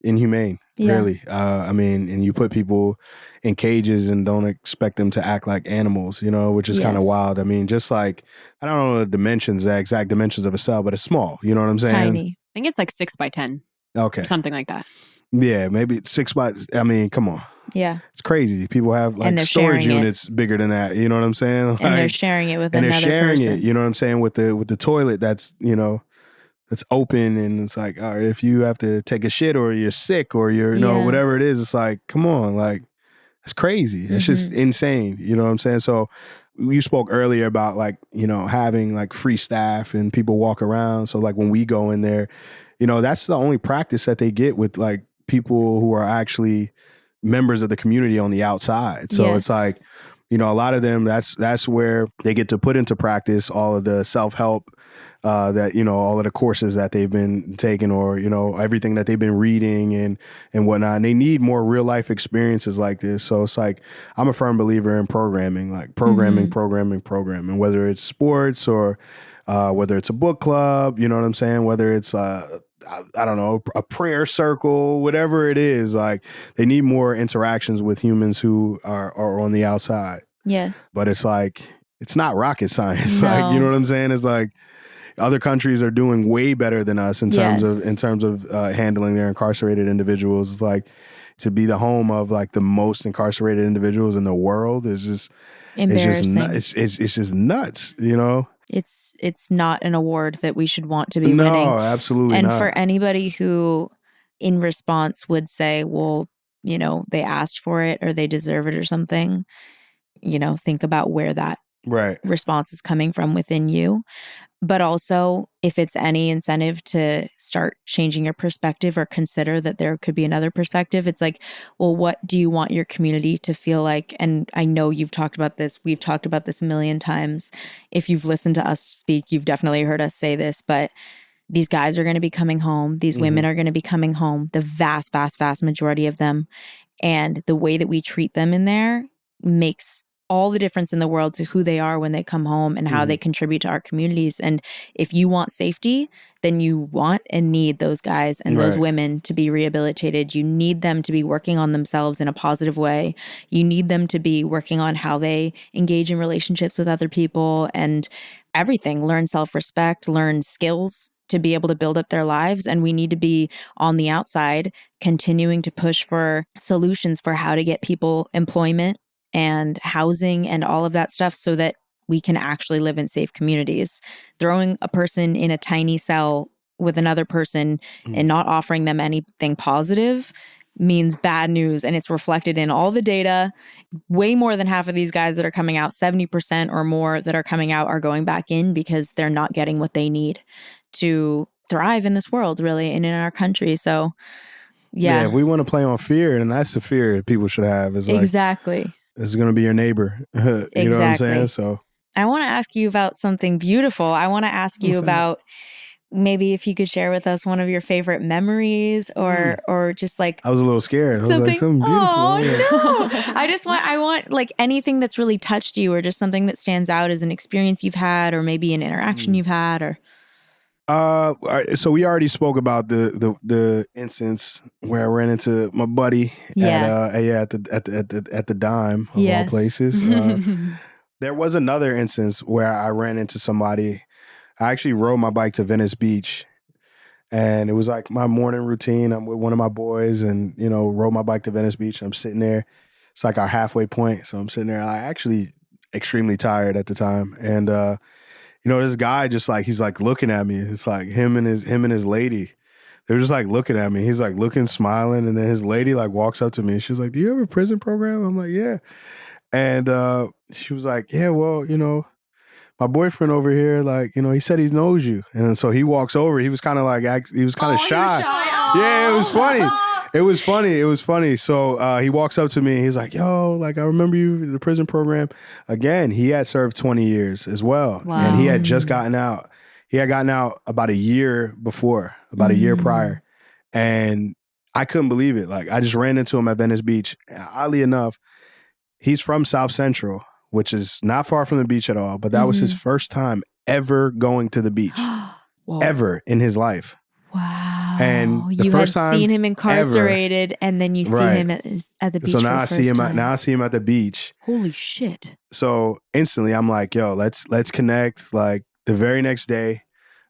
C: inhumane, really. I mean, and you put people in cages and don't expect them to act like animals, which is kind of wild. I mean, just like, I don't know the exact dimensions of a cell, but it's small. You know what I'm saying?
B: Tiny.
A: I think it's like 6 by 10.
C: Okay.
A: Or something like that.
C: Yeah, maybe 6 by, I mean, come on.
B: Yeah.
C: It's crazy. People have like storage units bigger than that. You know what I'm saying? Like,
B: and they're sharing it with another person. And they're sharing it,
C: you know what I'm saying? With the toilet that's, that's open, and it's like, all right, if you have to take a shit or you're sick or you're, whatever it is, it's like, come on, like, it's crazy. It's just insane. You know what I'm saying? So you spoke earlier about like, having like free staff and people walk around. So like when we go in there, that's the only practice that they get with like people who are actually members of the community on the outside. So it's like, a lot of them, that's where they get to put into practice all of the self-help that, all of the courses that they've been taking, or, everything that they've been reading and whatnot. And they need more real life experiences like this. So it's like, I'm a firm believer in programming, like programming, whether it's sports or whether it's a book club, you know what I'm saying? Whether it's I don't know, a prayer circle, whatever it is, like they need more interactions with humans who are on the outside.
B: Yes.
C: But it's like, it's not rocket science.
B: No.
C: Like, you know what I'm saying? It's like other countries are doing way better than us in terms of handling their incarcerated individuals. It's like, to be the home of like the most incarcerated individuals in the world is just
B: embarrassing.
C: It's just nuts,
B: It's not an award that we should want to be winning.
C: No, absolutely
B: and
C: not.
B: For anybody who in response would say, well, they asked for it or they deserve it or something, think about where that response is coming from within you. But also, if it's any incentive to start changing your perspective or consider that there could be another perspective, it's like, well, what do you want your community to feel like? And I know you've talked about this. We've talked about this a million times. If you've listened to us speak, you've definitely heard us say this, but these guys are going to be coming home. These women are going to be coming home, the vast, vast, vast majority of them. And the way that we treat them in there makes all the difference in the world to who they are when they come home and how they contribute to our communities. And if you want safety, then you want and need those guys and those women to be rehabilitated. You need them to be working on themselves in a positive way. You need them to be working on how they engage in relationships with other people and everything. Learn self-respect, learn skills to be able to build up their lives. And we need to be on the outside continuing to push for solutions for how to get people employment and housing and all of that stuff so that we can actually live in safe communities. Throwing a person in a tiny cell with another person and not offering them anything positive means bad news. And it's reflected in all the data. Way more than half of these guys that are coming out, 70% or more that are coming out, are going back in because they're not getting what they need to thrive in this world, really, and in our country. So, yeah.
C: If we want to play on fear, then that's the fear people should have. Is like,
B: exactly.
C: This is going to be your neighbor. You know what I'm saying? So
B: I want to ask you about something beautiful. I want to ask you about maybe if you could share with us one of your favorite memories or just like
C: I was a little scared.
B: Something,
C: I was like, something beautiful.
B: Oh, no. I want like anything that's really touched you or just something that stands out as an experience you've had or maybe an interaction you've had or.
C: So we already spoke about the instance where I ran into my buddy at the dime of all places. There was another instance where I ran into somebody. I actually rode my bike to Venice Beach, and it was like my morning routine. I'm with one of my boys, and rode my bike to Venice Beach. I'm sitting there. It's like our halfway point, so I'm sitting there. I actually extremely tired at the time, and this guy just like, he's like looking at me. It's like him and his lady. They're just like looking at me. He's like looking, smiling. And then his lady like walks up to me. She's like, do you have a prison program? I'm like, yeah. And she was like, yeah, well, my boyfriend over here, like, he said he knows you. And so he walks over. He was kind of like, he was kind of shy. Yeah, it was funny. It was funny. So he walks up to me and he's like, yo, like, I remember you, the prison program. Again, he had served 20 years as well. Wow. And he had just gotten out. He had gotten out about a year before, about a year prior. And I couldn't believe it. Like, I just ran into him at Venice Beach. Oddly enough, he's from South Central, which is not far from the beach at all, but that was his first time ever going to the beach, ever in his life.
B: Wow.
C: And the
B: you
C: first
B: had
C: time
B: seen him incarcerated, and then you see him at the beach.
C: So now
B: for the first time.
C: Now I see him at the beach.
A: Holy shit.
C: So instantly I'm like, yo, let's connect. Like, the very next day,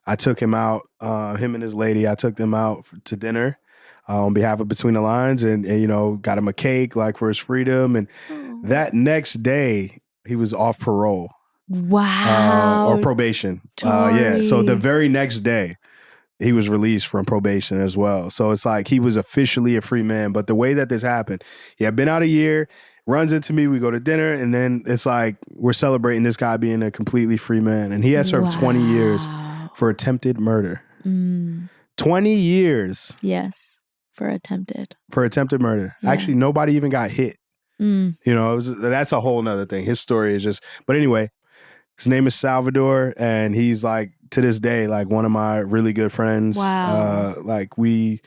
C: I took him out, him and his lady, I took them out to dinner on behalf of Between the Lines, and you know, got him a cake like for his freedom. And that next day he was off parole.
B: Wow.
C: Or probation.
B: Tory.
C: So the very next day he was released from probation as well. So it's like he was officially a free man. But the way that this happened, he had been out a year, runs into me, we go to dinner, and then it's like we're celebrating this guy being a completely free man. And he had served 20 years for attempted murder. 20 years.
B: Yes, for attempted
C: murder. Yeah. Actually, nobody even got hit. You know, that's a whole nother thing. His story is just, but anyway, his name is Salvador, and he's like, to this day, like one of my really good friends.
B: Wow.
C: He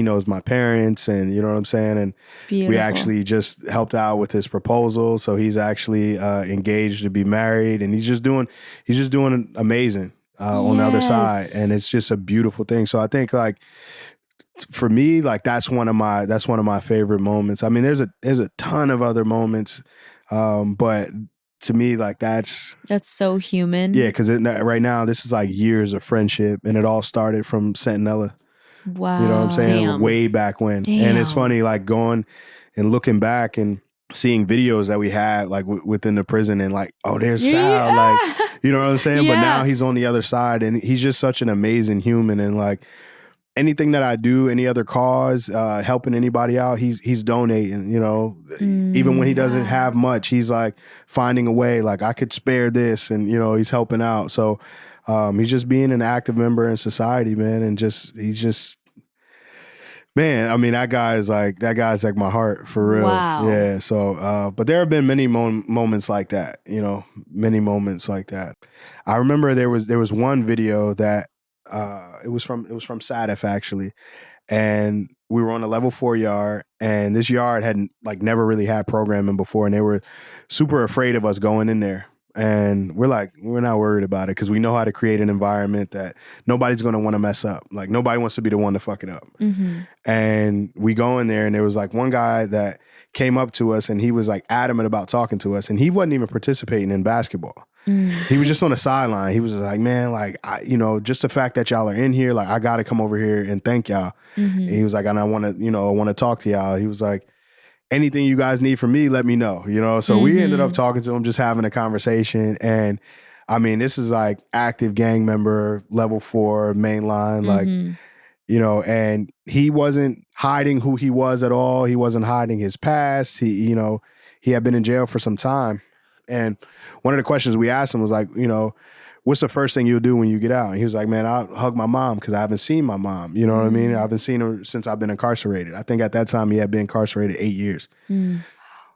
C: knows my parents, and you know what I'm saying? And
B: Beautiful.
C: we actually just helped out with his proposal. So he's actually engaged to be married, and he's just doing amazing on the other side. And it's just a beautiful thing. So I think, like, for me, like, that's one of my favorite moments. I mean, there's a ton of other moments, but to me, like, that's
B: so human.
C: Yeah, because right now this is like years of friendship, and it all started from Sentinella.
B: Wow.
C: You know what I'm saying?
A: Damn.
C: Way back when.
B: Damn.
C: And it's funny, like, going and looking back and seeing videos that we had, like, within the prison, and like, oh, there's Sal, like, you know what I'm saying? But now he's on the other side, and he's just such an amazing human. And like, anything that I do, any other cause, helping anybody out, he's donating, you know, even when he doesn't have much, he's like finding a way, like, I could spare this, and, you know, he's helping out. So he's just being an active member in society, man. And he's just, man, I mean, that guy's like my heart, for real.
B: Wow.
C: Yeah. So, but there have been many moments like that, you know, many moments like that. I remember there was one video that, it was from SADF, actually, and we were on a level 4 yard, and this yard had like never really had programming before, and they were super afraid of us going in there. And we're like, we're not worried about it, because we know how to create an environment that nobody's going to want to mess up. Like, nobody wants to be the one to fuck it up. And we go in there, and there was like one guy that came up to us, and he was like adamant about talking to us, and he wasn't even participating in basketball. He was just on the sideline. He was like, man, like, just the fact that y'all are in here, like, I got to come over here and thank y'all. And he was like, and I want to talk to y'all. He was like, anything you guys need from me, let me know, you know? So we ended up talking to him, just having a conversation. And I mean, this is like active gang member, level 4, mainline, like, you know, and he wasn't hiding who he was at all. He wasn't hiding his past. He had been in jail for some time. And one of the questions we asked him was like, you know, what's the first thing you'll do when you get out? And he was like, man, I'll hug my mom, because I haven't seen my mom. You know what I mean? I haven't seen her since I've been incarcerated. I think at that time he had been incarcerated 8 years.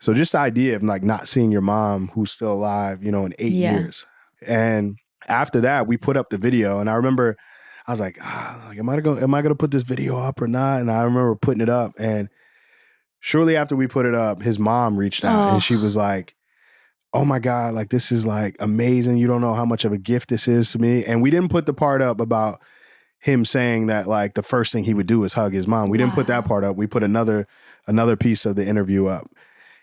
C: So just the idea of like not seeing your mom, who's still alive, you know, in 8 years. And after that, we put up the video. And I remember I was like, am I going to put this video up or not? And I remember putting it up. And shortly after we put it up, his mom reached out, and she was like, oh my God, like, this is like amazing. You don't know how much of a gift this is to me. And we didn't put the part up about him saying that, like, the first thing he would do is hug his mom. We didn't put that part up. We put another piece of the interview up.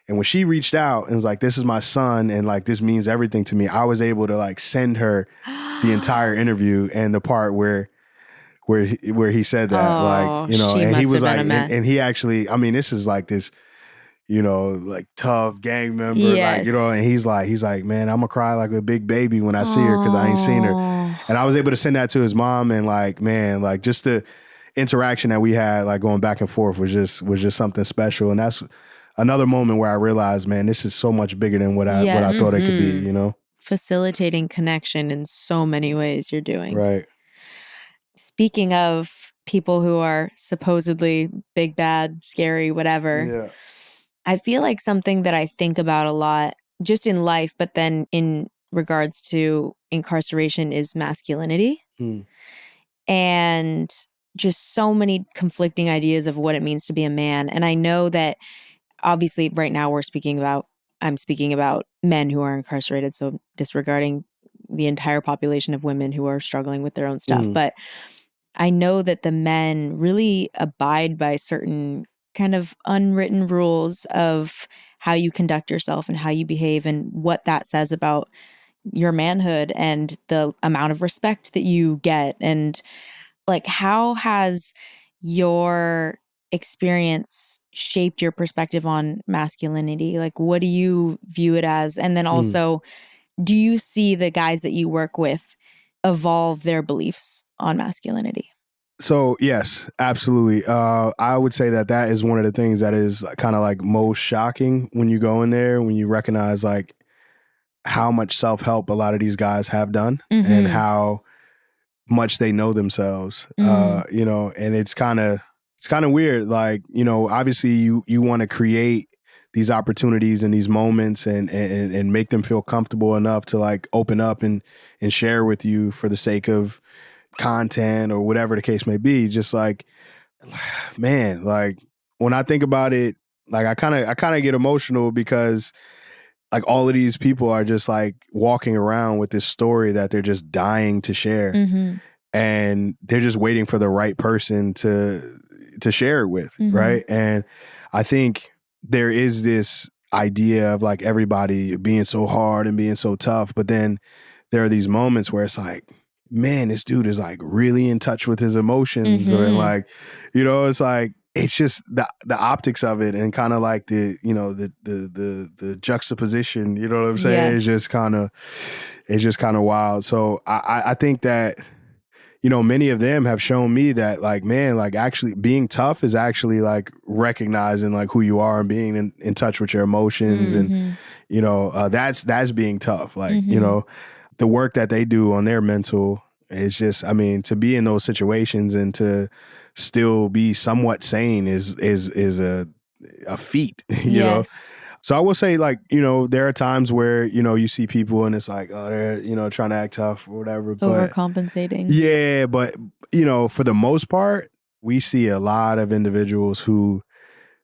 C: And when she reached out and was like, this is my son, and like, this means everything to me, I was able to like send her the entire interview and the part where he said that, like, you know, and he was like, and he actually, I mean, this is like this, you know, like, tough gang member, like, you know, and he's like, man, I'm gonna cry like a big baby when I see her, because I ain't seen her. And I was able to send that to his mom, and like, man, like, just the interaction that we had, like, going back and forth was just something special. And that's another moment where I realized, man, this is so much bigger than what I thought it could be, you know?
B: Facilitating connection in so many ways you're doing.
C: Right.
B: Speaking of people who are supposedly big, bad, scary, whatever, I feel like something that I think about a lot just in life, but then in regards to incarceration, is masculinity. And just so many conflicting ideas of what it means to be a man. And I know that obviously right now I'm speaking about men who are incarcerated, so disregarding the entire population of women who are struggling with their own stuff. But I know that the men really abide by certain kind of unwritten rules of how you conduct yourself and how you behave and what that says about your manhood and the amount of respect that you get. And like, how has your experience shaped your perspective on masculinity? Like, what do you view it as? And then also, do you see the guys that you work with evolve their beliefs on masculinity?
C: So yes, absolutely. I would say that is one of the things that is kind of like most shocking when you go in there, when you recognize like how much self-help a lot of these guys have done and how much they know themselves, you know, and it's kind of weird. Like, you know, obviously you want to create these opportunities and these moments and make them feel comfortable enough to like open up and share with you for the sake of content or whatever the case may be. Just like, man, like when I think about it, like I kind of get emotional because like all of these people are just like walking around with this story that they're just dying to share. And they're just waiting for the right person to share it with, right? And I think there is this idea of like everybody being so hard and being so tough, but then there are these moments where it's like, man, this dude is like really in touch with his emotions, or like, you know, it's like it's just the optics of it and kind of like the, you know, the juxtaposition, you know what I'm saying? Yes. It's just kind of wild. So I think that, you know, many of them have shown me that like, man, like actually being tough is actually like recognizing like who you are and being in touch with your emotions. And, you know, that's being tough. Like, you know, the work that they do on their mental is just, I mean, to be in those situations and to still be somewhat sane is a feat, you know? So I will say, like, you know, there are times where, you know, you see people and it's like, oh, they're, you know, trying to act tough or whatever. But,
B: overcompensating.
C: Yeah, but, you know, for the most part, we see a lot of individuals who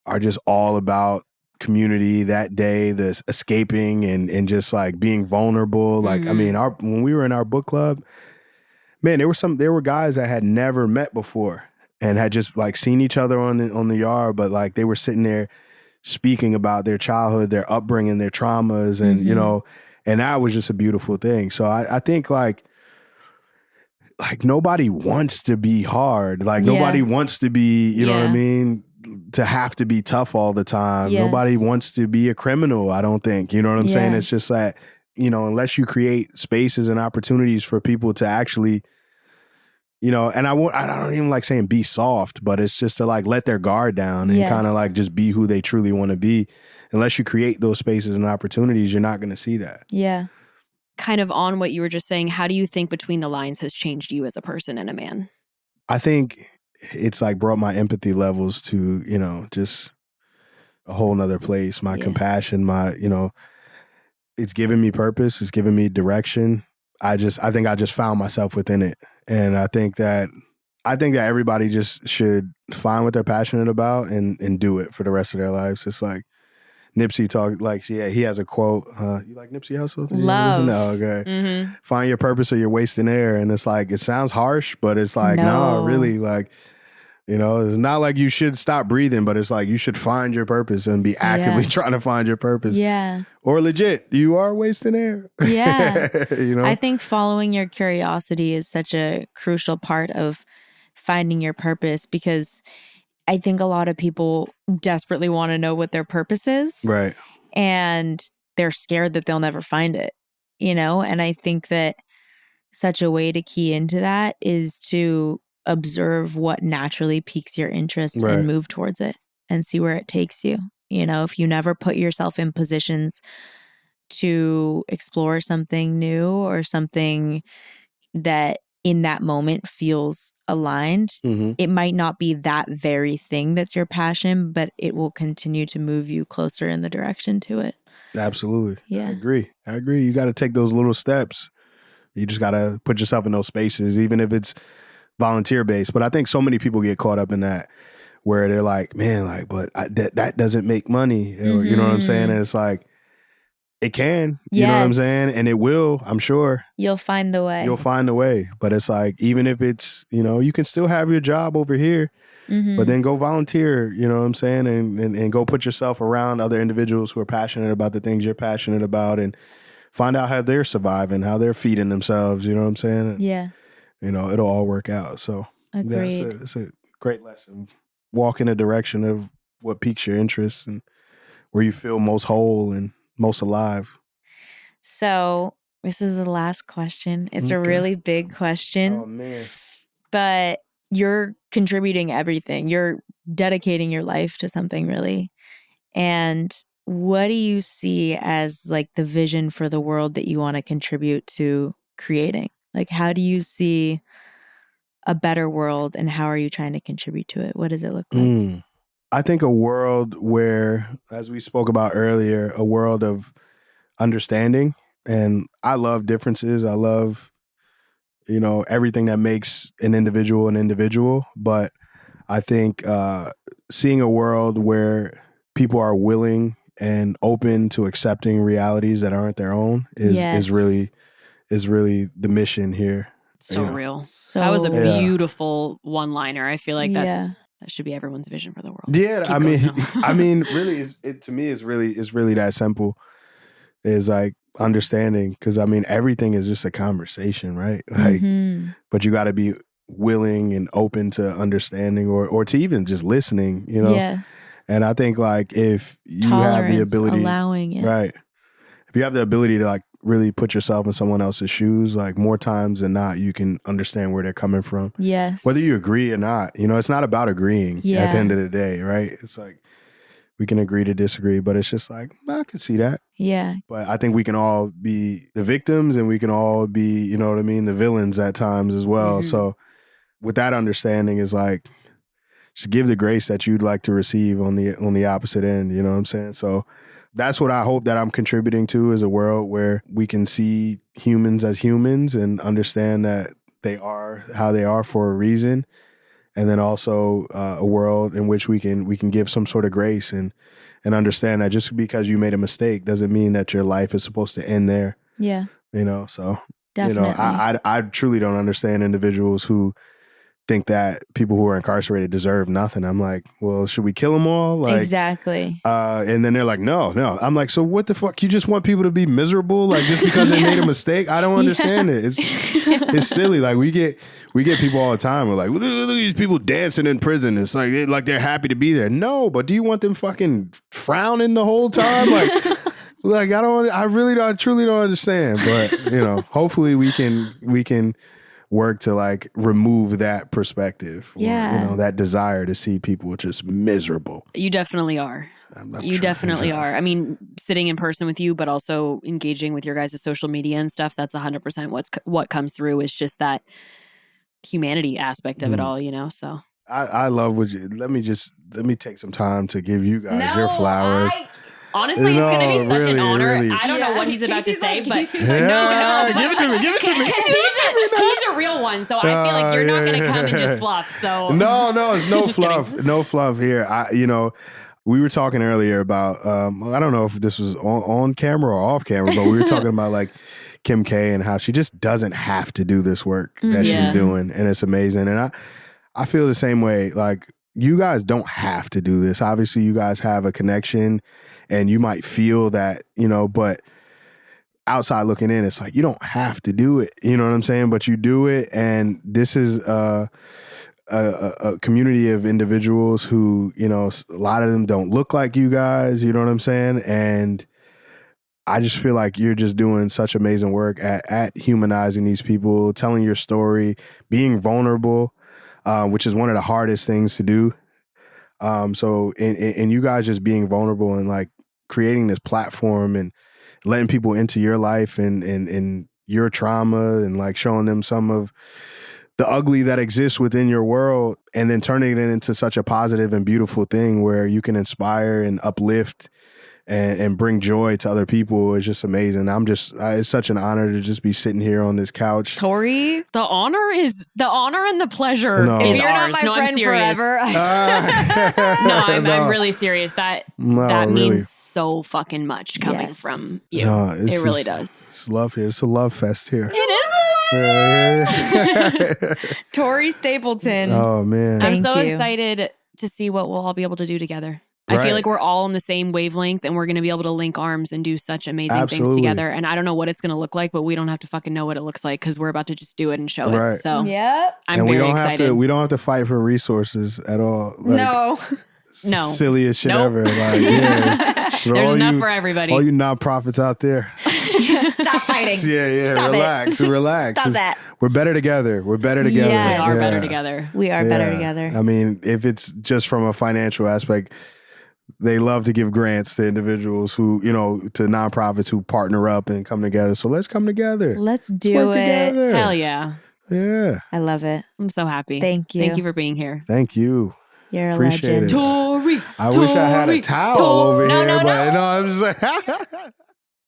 C: are just all about community that day, the escaping and just like being vulnerable. Like, I mean, when we were in our book club, man, there were guys that had never met before and had just like seen each other on the yard, but like they were sitting there speaking about their childhood, their upbringing, their traumas, and you know, and that was just a beautiful thing. So I think like nobody wants to be hard. Like nobody wants to be, you know what I mean, to have to be tough all the time. Nobody wants to be a criminal, I don't think. You know what I'm saying? It's just that, you know, unless you create spaces and opportunities for people to actually, you know, and I don't even like saying be soft, but it's just to like let their guard down and kind of like just be who they truly want to be. Unless you create those spaces and opportunities, you're not going to see that.
B: Yeah.
A: Kind of on what you were just saying, how do you think Between the Lines has changed you as a person and a man?
C: I think it's like brought my empathy levels to, you know, just a whole nother place. My compassion, my, you know, it's given me purpose. It's given me direction. I think I just found myself within it. And I think that everybody just should find what they're passionate about and do it for the rest of their lives. It's like Nipsey talked, like, he has a quote. You like Nipsey Hussle?
B: Love.
C: No, okay. Find your purpose or you're wasting air. And it's like, it sounds harsh, but it's like, no, really, like, you know, it's not like you should stop breathing, but it's like you should find your purpose and be actively trying to find your purpose.
B: Yeah.
C: Or legit, you are wasting air.
B: Yeah.
C: You know?
B: I think following your curiosity is such a crucial part of finding your purpose, because I think a lot of people desperately want to know what their purpose is.
C: Right.
B: And they're scared that they'll never find it, you know? And I think that such a way to key into that is to observe what naturally piques your interest and move towards it and see where it takes you. You know, if you never put yourself in positions to explore something new or something that in that moment feels aligned, it might not be that very thing that's your passion, but it will continue to move you closer in the direction to it.
C: Absolutely.
B: Yeah.
C: I agree. You got to take those little steps. You just got to put yourself in those spaces, even if it's volunteer based. But I think so many people get caught up in that where they're like, man, like, but that doesn't make money. Or, you know what I'm saying? And it's like, it can, you know what I'm saying? And it will, I'm sure.
B: You'll find the way.
C: You'll find the way. But it's like, even if it's, you know, you can still have your job over here, but then go volunteer, you know what I'm saying? And go put yourself around other individuals who are passionate about the things you're passionate about and find out how they're surviving, how they're feeding themselves, you know what I'm saying? And, you know, it'll all work out. So it's a great lesson. Walk in a direction of what piques your interest and where you feel most whole and most alive.
B: So this is the last question. It's a really big question.
C: Oh, man.
B: But you're contributing everything. You're dedicating your life to something, really. And what do you see as like the vision for the world that you want to contribute to creating? Like, how do you see a better world and how are you trying to contribute to it? What does it look like?
C: I think a world where, as we spoke about earlier, a world of understanding. And I love differences. I love, you know, everything that makes an individual. But I think seeing a world where people are willing and open to accepting realities that aren't their own is really the mission here.
A: So real. That was a beautiful one-liner. I feel like that should be everyone's vision for the world.
C: Yeah, I mean, really, to me is really that simple. Is like understanding, because I mean, everything is just a conversation, right? Like, but you got to be willing and open to understanding, or to even just listening, you know.
B: Yes.
C: And I think like if you have the ability,
B: allowing it,
C: right? If you have the ability to like really put yourself in someone else's shoes, like more times than not, you can understand where they're coming from.
B: Yes.
C: Whether you agree or not, you know, it's not about agreeing at the end of the day, right? It's like we can agree to disagree, but it's just like, I can see that.
B: Yeah.
C: But I think we can all be the victims and we can all be, you know what I mean, the villains at times as well. So with that understanding is like, just give the grace that you'd like to receive on the opposite end, you know what I'm saying? So that's what I hope that I'm contributing to, is a world where we can see humans as humans and understand that they are how they are for a reason. And then also a world in which we can give some sort of grace and understand that just because you made a mistake doesn't mean that your life is supposed to end there.
B: Yeah.
C: You know, so,
B: definitely.
C: You know, I truly don't understand individuals who think that people who are incarcerated deserve nothing. I'm like, well, should we kill them all? Like,
B: exactly.
C: And then they're like, no. I'm like, so what the fuck? You just want people to be miserable? Like, just because they made a mistake? I don't understand it. It's silly. Like, we get people all the time. We're like, look at these people dancing in prison. It's like they're happy to be there. No, but do you want them fucking frowning the whole time? Like, I truly don't understand. But, you know, hopefully we can work to like remove that perspective, or, you know, that desire to see people just miserable.
A: You definitely are. You definitely are. I mean, sitting in person with you, but also engaging with your guys' social media and stuff, that's 100% what comes through, is just that humanity aspect of it all, you know? So
C: I love what you, let me take some time to give you guys your flowers.
A: Honestly, it's going to be such an honor. Really. I don't know what he's about to say, but
C: give it to me.
A: He's a real one, so I feel like you're not going to come and just fluff. So
C: no, it's no fluff, no fluff here. You know, we were talking earlier about I don't know if this was on camera or off camera, but we were talking about like Kim K and how she just doesn't have to do this work that she's doing, and it's amazing. And I feel the same way. Like, you guys don't have to do this. Obviously, you guys have a connection. And you might feel that, you know, but outside looking in, it's like, you don't have to do it. You know what I'm saying? But you do it. And this is a community of individuals who, you know, a lot of them don't look like you guys. You know what I'm saying? And I just feel like you're just doing such amazing work at humanizing these people, telling your story, being vulnerable, which is one of the hardest things to do. So and you guys just being vulnerable and like creating this platform and letting people into your life and your trauma and like showing them some of the ugly that exists within your world, and then turning it into such a positive and beautiful thing where you can inspire and uplift and bring joy to other people is just amazing. It's such an honor to just be sitting here on this couch.
B: Tory,
A: the honor and the pleasure.
C: No.
A: Is
B: you're
A: ours.
B: not my friend forever.
A: I'm really serious. That
C: really
A: means so fucking much coming from you.
C: No,
A: it really does.
C: It's love here. It's a love fest here.
A: It is.
B: Tory Stapleton.
C: Oh man,
A: I'm so
B: you.
A: excited to see what we'll all be able to do together.
C: Right.
A: I feel like we're all on the same wavelength and we're going to be able to link arms and do such amazing things together. And I don't know what it's going to look like, but we don't have to fucking know what it looks like because we're about to just do it and show it. So
B: yep.
A: I'm very excited.
C: We don't have to fight for resources at all. Like,
B: no.
C: Silliest shit ever. Like,
A: there's enough for everybody.
C: All you nonprofits out there.
B: Stop fighting.
C: Stop relax.
B: Stop that.
C: We're better together.
B: Yes.
A: We are better together.
B: We are better together.
C: I mean, if it's just from a financial aspect, they love to give grants to individuals who, to nonprofits who partner up and come together. So let's come together.
B: Let's do it.
C: Together.
A: Hell yeah.
C: Yeah.
B: I love it.
A: I'm so happy.
B: Thank you.
A: Thank you for being here.
C: Thank you.
B: You're a
C: Appreciate
B: legend.
C: it.
A: Tory.
C: I wish I had a towel over here, but no, I'm just like